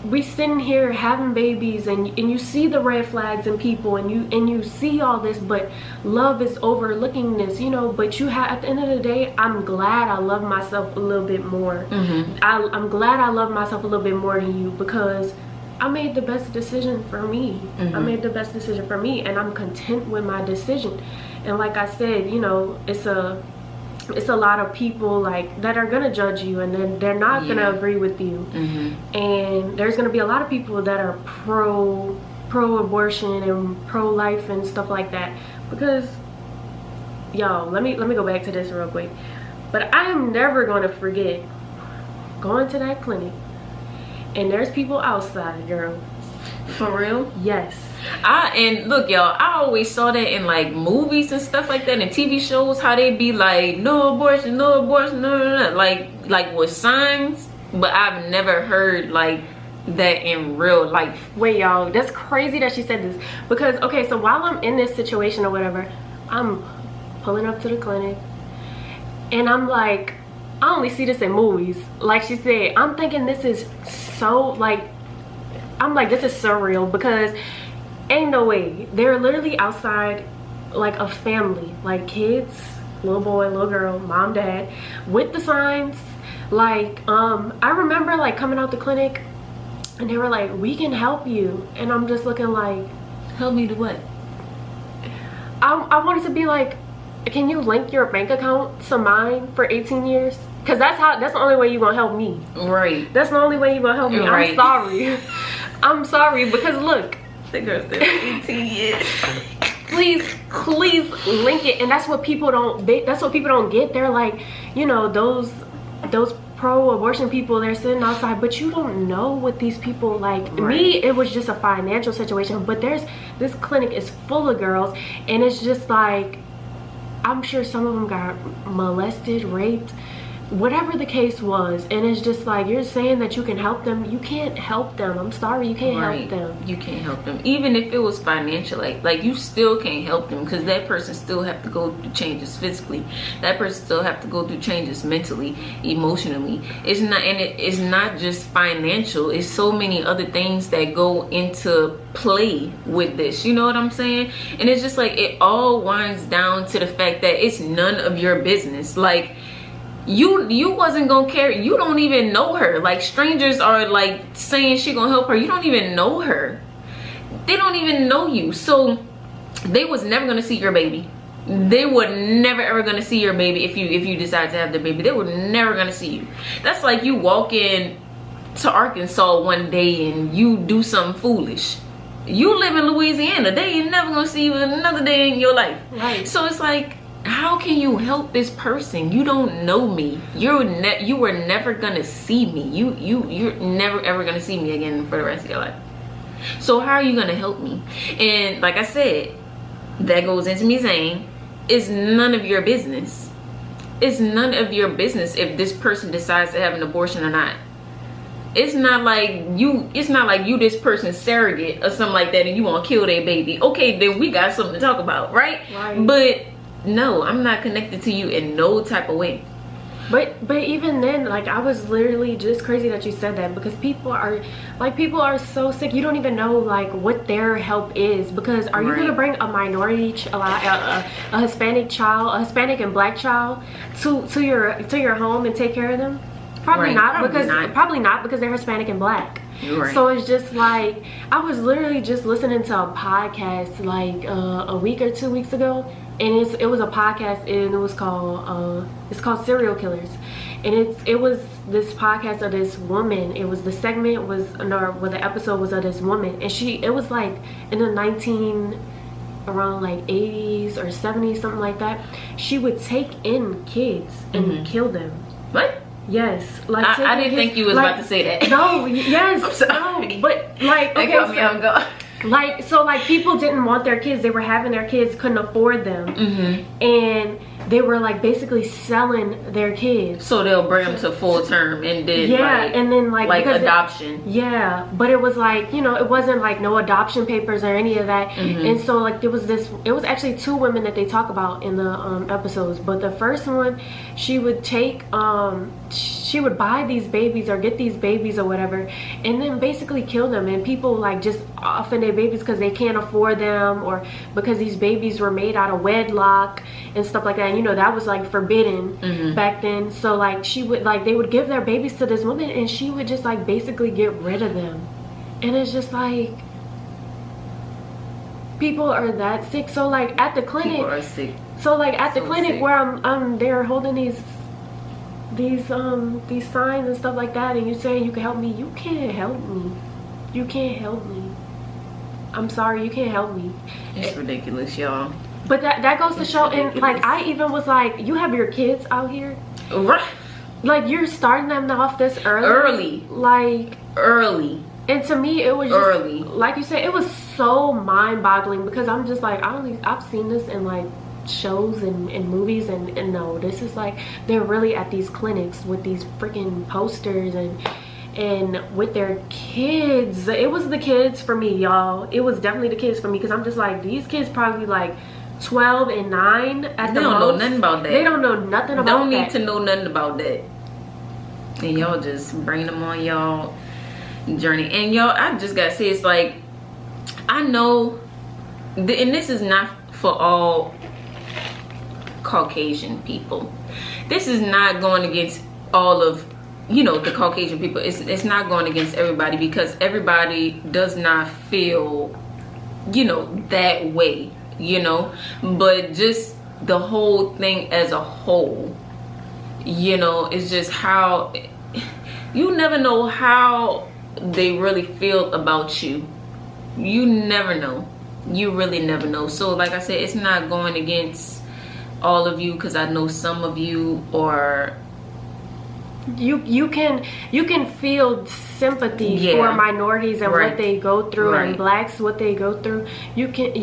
we sitting here having babies, and you see the red flags in people, and you see all this, but love is overlooking this, you know. But at the end of the day, I'm glad I love myself a little bit more. I'm glad I love myself a little bit more than you, because I made the best decision for me. I made the best decision for me, and I'm content with my decision. And like I said, you know, it's a lot of people, like, that are gonna judge you, and then they're not gonna agree with you. And there's gonna be a lot of people that are pro abortion and pro life and stuff like that. Because, y'all, let me go back to this real quick. But I am never gonna forget going to that clinic, and there's people outside, girl. For real? Yes. And look, y'all, I always saw that in, like, movies and stuff like that, and TV shows, how they be like, no abortion, no abortion, no, like with signs. But I've never heard like that in real life. Wait, y'all, that's crazy that she said this. Because, okay, so while I'm in this situation or whatever, I'm pulling up to the clinic, and I'm like, I only see this in movies. Like she said, I'm thinking this is so, like, I'm like, this is surreal, because ain't no way. They're literally outside, like, a family, like kids, little boy, little girl, mom, dad, with the signs. Like, I remember, like, coming out the clinic, and they were like, we can help you. And I'm just looking like, help me to what? I wanted to be like, can you link your bank account to mine for 18 years? Because that's the only way you're gonna help me. Right. That's the only way you're gonna help me. Right. I'm sorry. I'm sorry, because look, the girl said 18 years. please link it. And that's what people don't get. They're like, you know, those pro-abortion people, they're sitting outside, but you don't know what these people, like, right. Me, it was just a financial situation, but this clinic is full of girls, and it's just like, I'm sure some of them got molested, raped, whatever the case was. And it's just like, you're saying that you can help them. You can't help them. I'm sorry, you can't help them. You can't help them. Even if it was financial, like you still can't help them, because that person still have to go through changes physically. That person still have to go through changes mentally, emotionally. It's not just financial. It's so many other things that go into play with this. You know what I'm saying? And it's just like, it all winds down to the fact that it's none of your business. Like, you wasn't gonna care. You don't even know her. Like, strangers are like saying she gonna help her. You don't even know her. They don't even know you. So they was never gonna see your baby. They were never ever gonna see your baby if you decide to have the baby. They were never gonna see you. That's like you walk in to Arkansas one day and you do something foolish. You live in Louisiana. They ain't never gonna see you another day in your life. Right. So it's like, how can you help this person? You don't know me. You were never gonna see me. You're never ever gonna see me again for the rest of your life. So how are you gonna help me? And like I said, that goes into me saying, it's none of your business. It's none of your business if this person decides to have an abortion or not. It's not like you this person's surrogate or something like that and you want to kill their baby. Okay, then we got something to talk about, right? But no, I'm not connected to you in no type of way. But even then, like, I was literally just crazy that you said that, because people are so sick. You don't even know like what their help is, because are you gonna bring a minority a Hispanic child, a Hispanic and Black child to your home and take care of them? Probably not, because they're Hispanic and Black. Right. So it's just like, I was literally just listening to a podcast like a week or 2 weeks ago, and it was a podcast, and it was called Serial Killers, and it was this podcast of this woman. It was the episode was of this woman, and it was like in the around like 80s or 70s, something like that. She would take in kids and kill them. What? Yes, like I didn't think you was about to say that. No, yes, I'm sorry. No, but like, okay, got me on guard. Like people didn't want their kids. They were having their kids, couldn't afford them, and they were like basically selling their kids. So they'll bring them to full term and then and then like adoption. But it was like, it wasn't like no adoption papers or any of that. And so like it was actually 2 women that they talk about in the episodes. But the first one, she would take she would buy these babies or get these babies or whatever, and then basically kill them, and people like just often their babies because they can't afford them, or because these babies were made out of wedlock and stuff like that. And that was like forbidden back then. So like they would give their babies to this woman, and she would just like basically get rid of them. And it's just like, people are that sick. So like at the clinic, people are sick. So like at the clinic where I'm there holding these signs and stuff like that, and you saying you can help me. You can't help me. You can't help me. I'm sorry, you can't help me. It's ridiculous, y'all. But that goes to show, and like I even was like, you have your kids out here, right? Like you're starting them off this early. And to me, it was just early. Like you said, it was so mind-boggling, because I'm just like, I've seen this in like shows and movies, and no, this is like, they're really at these clinics with these freaking posters and with their kids. It was the kids for me, y'all. It was definitely the kids for me, because I'm just like, these kids probably like 12 and 9 at the most. They don't know nothing about that. They don't know nothing about that. Don't need to know nothing about that. And y'all just bring them on y'all journey. And y'all, I just gotta say, it's like, I know, and this is not for all Caucasian people. This is not going against all of the Caucasian people. It's not going against everybody, because everybody does not feel that way, but just the whole thing as a whole, it's just how you never know how they really feel about you. You never know. You really never know. So like I said, it's not going against all of you, because I know some of you are, you can feel sympathy for minorities and what they go through, and Blacks, what they go through. You can't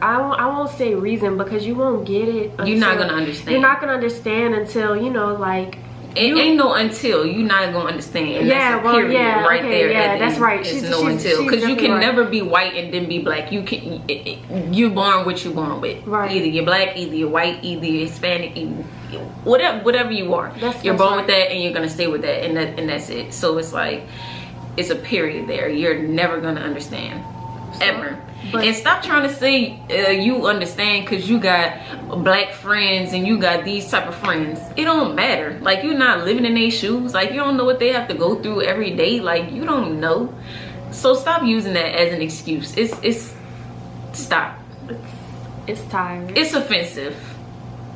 I won't say reason, because you won't get it until, you're not gonna understand. You're not gonna understand until like, ain't no until. You're not gonna understand. That's a period right there. Yeah, that's right. She's no until, because you can never be white and then be Black. You're born what you're born with. Right. Either you're Black, either you're white, either you're Hispanic, whatever you are. You're born with that, and you're gonna stay with that, and that's it. So it's like, it's a period there. You're never gonna understand, ever. And stop trying to say you understand because you got Black friends and you got these type of friends. It don't matter. Like, you're not living in their shoes. Like, you don't know what they have to go through every day. Like, you don't know. So stop using that as an excuse. It's stop. It's tired. It's offensive.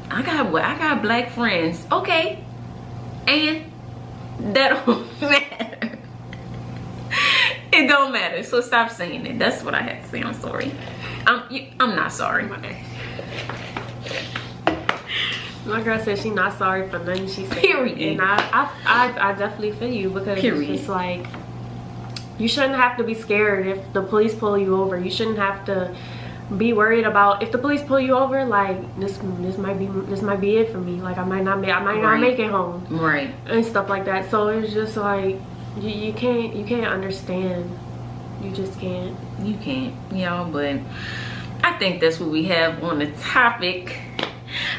I got Black friends. Okay. And that don't matter. It don't matter. So stop saying it. That's what I had to say. I'm sorry. I'm not sorry. My girl said she's not sorry for nothing she said. Period. And I definitely feel you, because Period. it's just like, you shouldn't have to be scared if the police pull you over. You shouldn't have to be worried about if the police pull you over, like this might be it for me. Like I might not make it home. Right. And stuff like that. So it's just like you can't understand. You just can't. You can't, y'all, but I think that's what we have on the topic.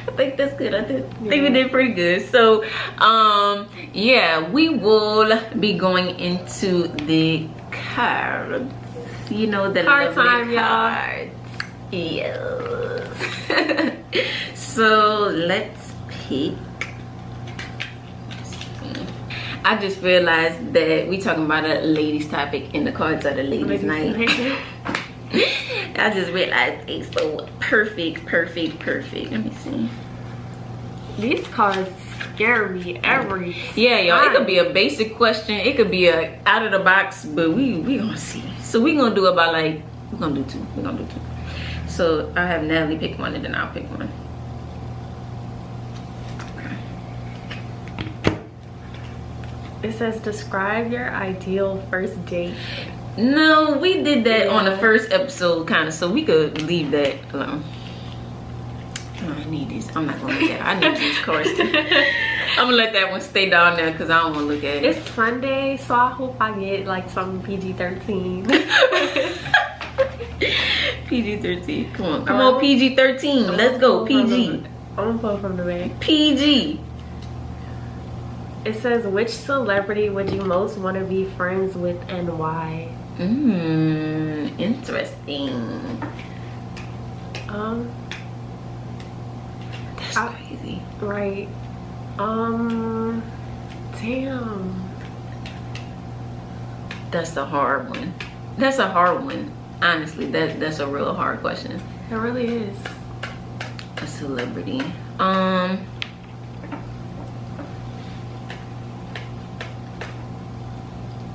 I think that's good. I think we did pretty good. So yeah, we will be going into the cards. You know, the card lovely time, cards. Yes. So let's pick. I just realized that we talking about a ladies topic and the cards are the ladies night. I just realized it's so perfect. Let me see. These cards scare me every Yeah, y'all. time. It could be a basic question. It could be a out of the box, but we gonna see. So we gonna do about like we're gonna do two. So I have Natalie pick one and then I'll pick one. It says describe your ideal first date. No, we did that on the first episode, kind of, so we could leave that alone. Oh, I need these. I'm not gonna look at it. I need these cards too. I'm gonna let that one stay down there because I don't want to look at it. It's Sunday, so I hope I get like some PG-13. PG-13. Come on, PG-13. Let's go, PG. I'm gonna pull from the bag. PG. It says, which celebrity would you most want to be friends with and why? Interesting. That's crazy. Right. Damn. That's a hard one. That's a hard one. Honestly, that's a real hard question. It really is. A celebrity.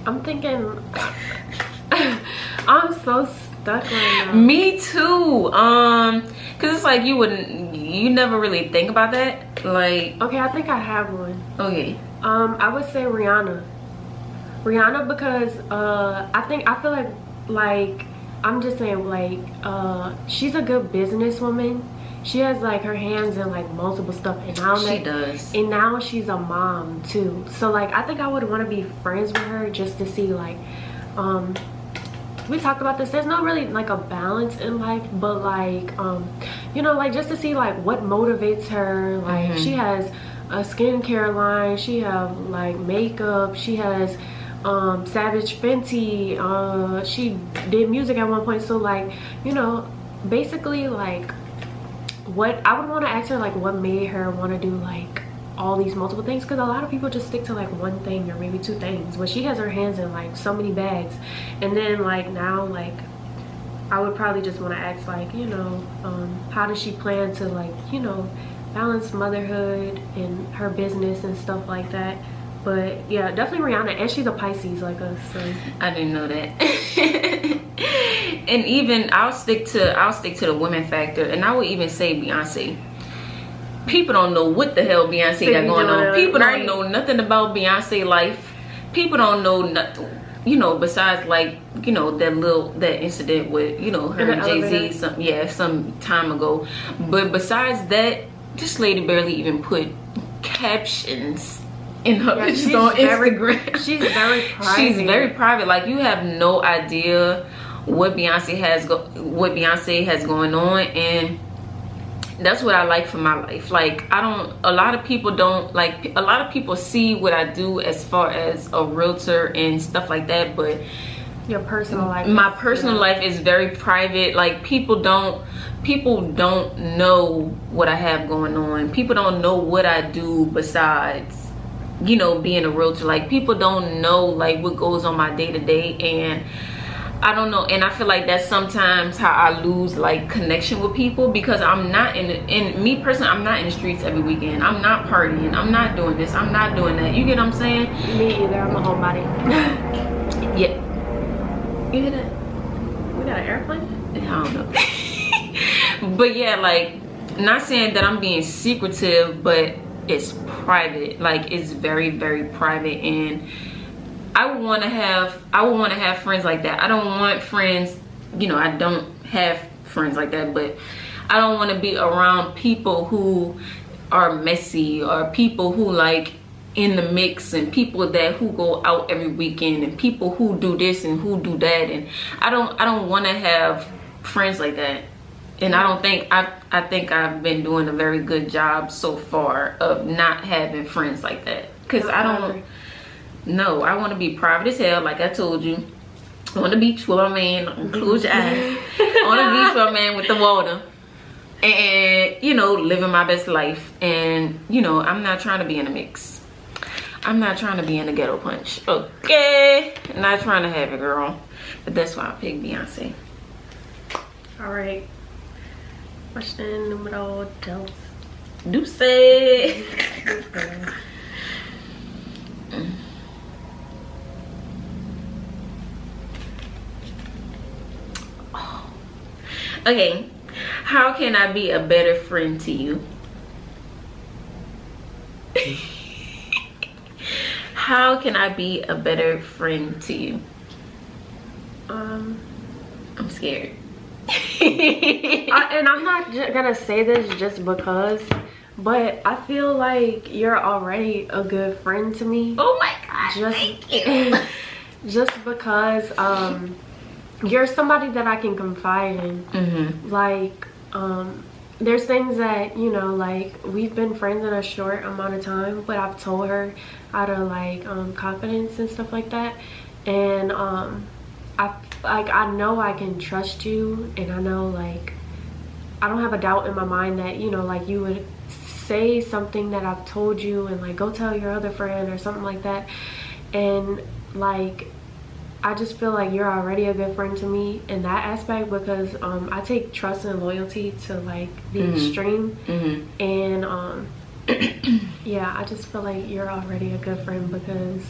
I'm thinking. I'm so stuck right now. Me too. Cause it's like you never really think about that. Like, okay, I think I have one. Okay. I would say Rihanna. Rihanna, because I feel like I'm just saying, like she's a good businesswoman. She has like her hands in like multiple stuff, and now she does. And now she's a mom too. So like I think I would want to be friends with her just to see like we talked about this. There's not really like a balance in life, but like you know, like just to see like what motivates her. Like she has a skincare line. She have like makeup. She has Savage Fenty. She did music at one point. So like, you know, basically like what I would want to ask her, like what made her want to do like all these multiple things, because a lot of people just stick to like one thing or maybe two things, but she has her hands in like so many bags. And then like now, like I would probably just want to ask like, you know, how does she plan to like, you know, balance motherhood and her business and stuff like that. But yeah, definitely Rihanna, and she's a Pisces like us. So I didn't know that. And even I'll stick to the women factor, and I would even say Beyonce. People don't know what the hell Beyonce got going on. People don't know nothing about Beyonce life. People don't know nothing, you know, besides like, you know, that incident with, you know, her and Jay-Z some time ago. But besides that, this lady barely even put captions in her pictures on Instagram. She's very private. She's very private. Like, you have no idea what Beyonce has going on, and that's what I like for my life. Like, a lot of people see what I do as far as a realtor and stuff like that, but your personal life, my personal life is very private. Like, people don't know what I have going on. People don't know what I do besides, you know, being a realtor. Like, people don't know like what goes on my day-to-day, and I don't know. And I feel like that's sometimes how I lose like connection with people, because I'm not me personally, I'm not in the streets every weekend. I'm not partying. I'm not doing this. I'm not doing that. You get what I'm saying? Me either. I'm a homebody. Yeah. You hear that? We got an airplane? I don't know. But yeah, like, not saying that I'm being secretive, but it's private. Like, it's very, very private, and I would want to have friends like that. I don't want friends, you know, I don't have friends like that, but I don't want to be around people who are messy, or people who like in the mix, and people that who go out every weekend, and people who do this and who do that. And I don't want to have friends like that. And I think I've been doing a very good job so far of not having friends like that, because I want to be private as hell. Like I told you, on the beach with my man, close your eyes, on the beach with my man with the water, and, you know, living my best life. And, you know, I'm not trying to be in a mix. I'm not trying to be in a ghetto punch. Okay, not trying to have it, girl. But that's why I picked Beyonce. All right. Question numero dos. Deuce. Okay, how can I be a better friend to you? How can I be a better friend to you? I'm scared. And I'm not gonna say this just because, but I feel like you're already a good friend to me. Oh my gosh, thank you. Just because you're somebody that I can confide in. Like, there's things that, you know, like, we've been friends in a short amount of time, but I've told her out of like confidence and stuff like that. And I know I can trust you, and I know, like, I don't have a doubt in my mind that, you know, like, you would say something that I've told you and like go tell your other friend or something like that. And like, I just feel like you're already a good friend to me in that aspect, because I take trust and loyalty to like the extreme. And yeah, I just feel like you're already a good friend, because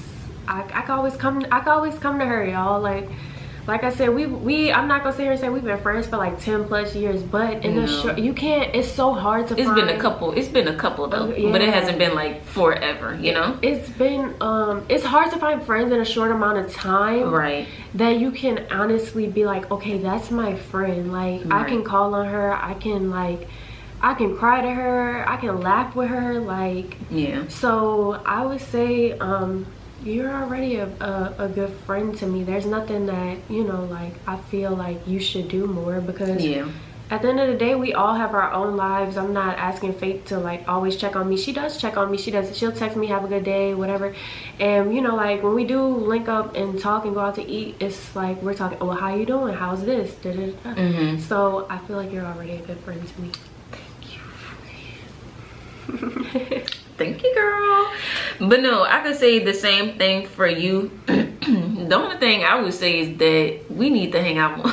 I can always come to her, y'all. Like I said, I'm not gonna sit here and say we've been friends for like 10 plus years, but in the short, you can't, it's so hard to find. It's been a couple though, yeah. But it hasn't been like forever, you know? It's been, it's hard to find friends in a short amount of time. Right. That you can honestly be like, okay, that's my friend. Like, right. I can call on her, I can cry to her, I can laugh with her, like, yeah. So I would say, you're already a good friend to me. There's nothing that, you know, like, I feel like you should do more, because yeah. At the end of the day, we all have our own lives. I'm not asking Faith to like always check on me. She does check on me. She'll text me, have a good day, whatever. And, you know, like, when we do link up and talk and go out to eat, it's like we're talking, oh, how you doing? How's this? Da, da, da. So I feel like you're already a good friend to me. Thank you, girl. But no, I could say the same thing for you. The only thing I would say is that we need to hang out more.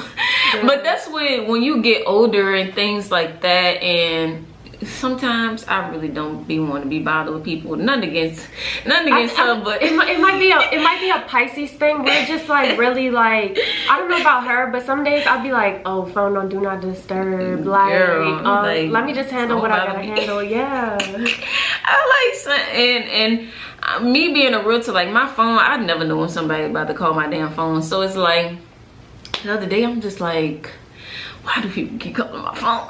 Yeah. But that's when you get older and things like that, and sometimes I really don't want to be bothered with people. Nothing against her, but it might be a Pisces thing. We're just like really like, I don't know about her, but some days I'll be like, oh, phone on do not disturb. Like, girl, like, let me just handle what I gotta handle. Yeah. I like, and me being a realtor, like, my phone, I never know when somebody about to call my damn phone. So it's like, the other day I'm just like, why do people keep calling my phone?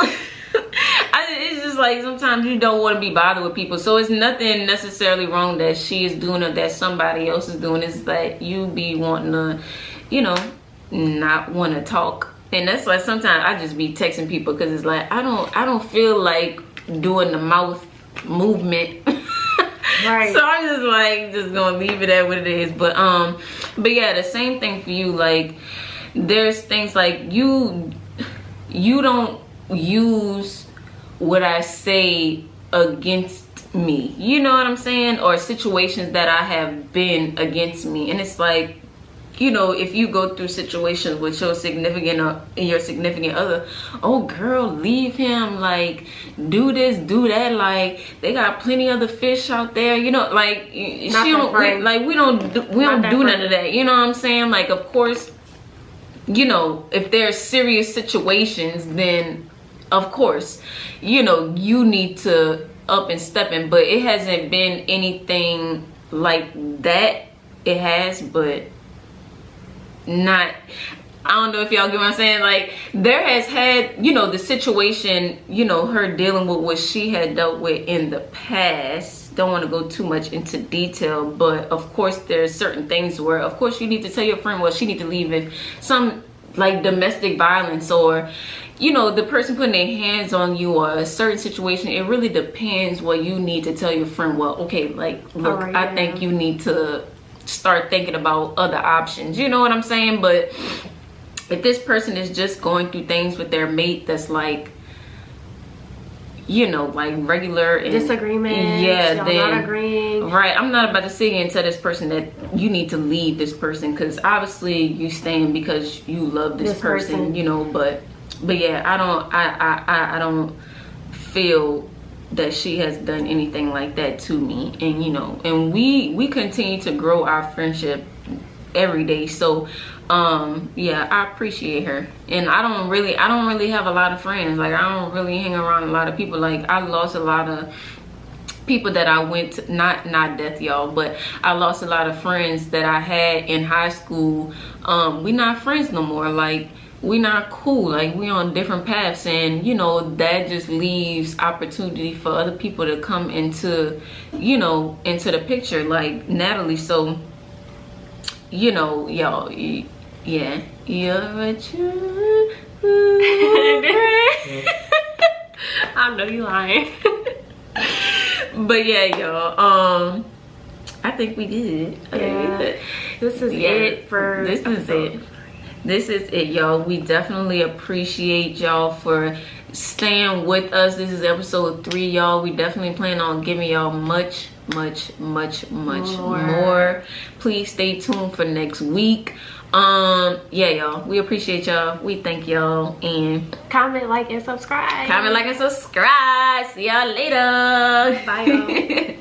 It's just like, sometimes you don't want to be bothered with people. So it's nothing necessarily wrong that she is doing or that somebody else is doing. It's that you be wanting to, you know, not want to talk. And that's why sometimes I just be texting people, because it's like, I don't feel like doing the mouth movement. Right. So I'm just like, just gonna leave it at what it is. But yeah, the same thing for you. Like, there's things like you don't use what I say against me, you know what I'm saying, or situations that I have been against me. And it's like, you know, if you go through situations with your significant other, oh girl, leave him, like, do this, do that, like, they got plenty other fish out there, you know, like, we don't do none of that, you know what I'm saying? Like, of course you know, if there's serious situations, then of course, you know, you need to up and step in. But it hasn't been anything like that. It has, but not, I don't know if y'all get what I'm saying. Like, there has had, you know, the situation, you know, her dealing with what she had dealt with in the past. Don't want to go too much into detail, but of course there's certain things where, of course, you need to tell your friend, well, she need to leave if some like domestic violence, or, you know, the person putting their hands on you, or a certain situation. It really depends what you need to tell your friend. Well, okay, like, look, right, I think you need to start thinking about other options. You know what I'm saying? But if this person is just going through things with their mate that's like, you know, like regular and disagreement, yeah, then not agreeing, right, I'm not about to sit here and tell this person that you need to leave this person, because obviously you staying because you love this person, you know. But yeah, I don't feel that she has done anything like that to me. And you know, and we continue to grow our friendship every day. So yeah, I appreciate her. And I don't really have a lot of friends. Like, I don't really hang around a lot of people. Like, I lost a lot of people that I went to, not death, y'all, but I lost a lot of friends that I had in high school. We not friends no more. Like, we not cool. Like, we on different paths. And you know, that just leaves opportunity for other people to come into, you know, into the picture, like Natalie. So, you know, y'all, yeah, you're a true I know you lying. But yeah, y'all, I think we did. Yeah. This is it for this episode. This is it, y'all. We definitely appreciate y'all for staying with us. This is episode 3, y'all. We definitely plan on giving y'all much more. Please stay tuned for next week. Yeah, y'all, we appreciate y'all. We thank y'all. And comment, like, and subscribe. See y'all later. Bye, y'all.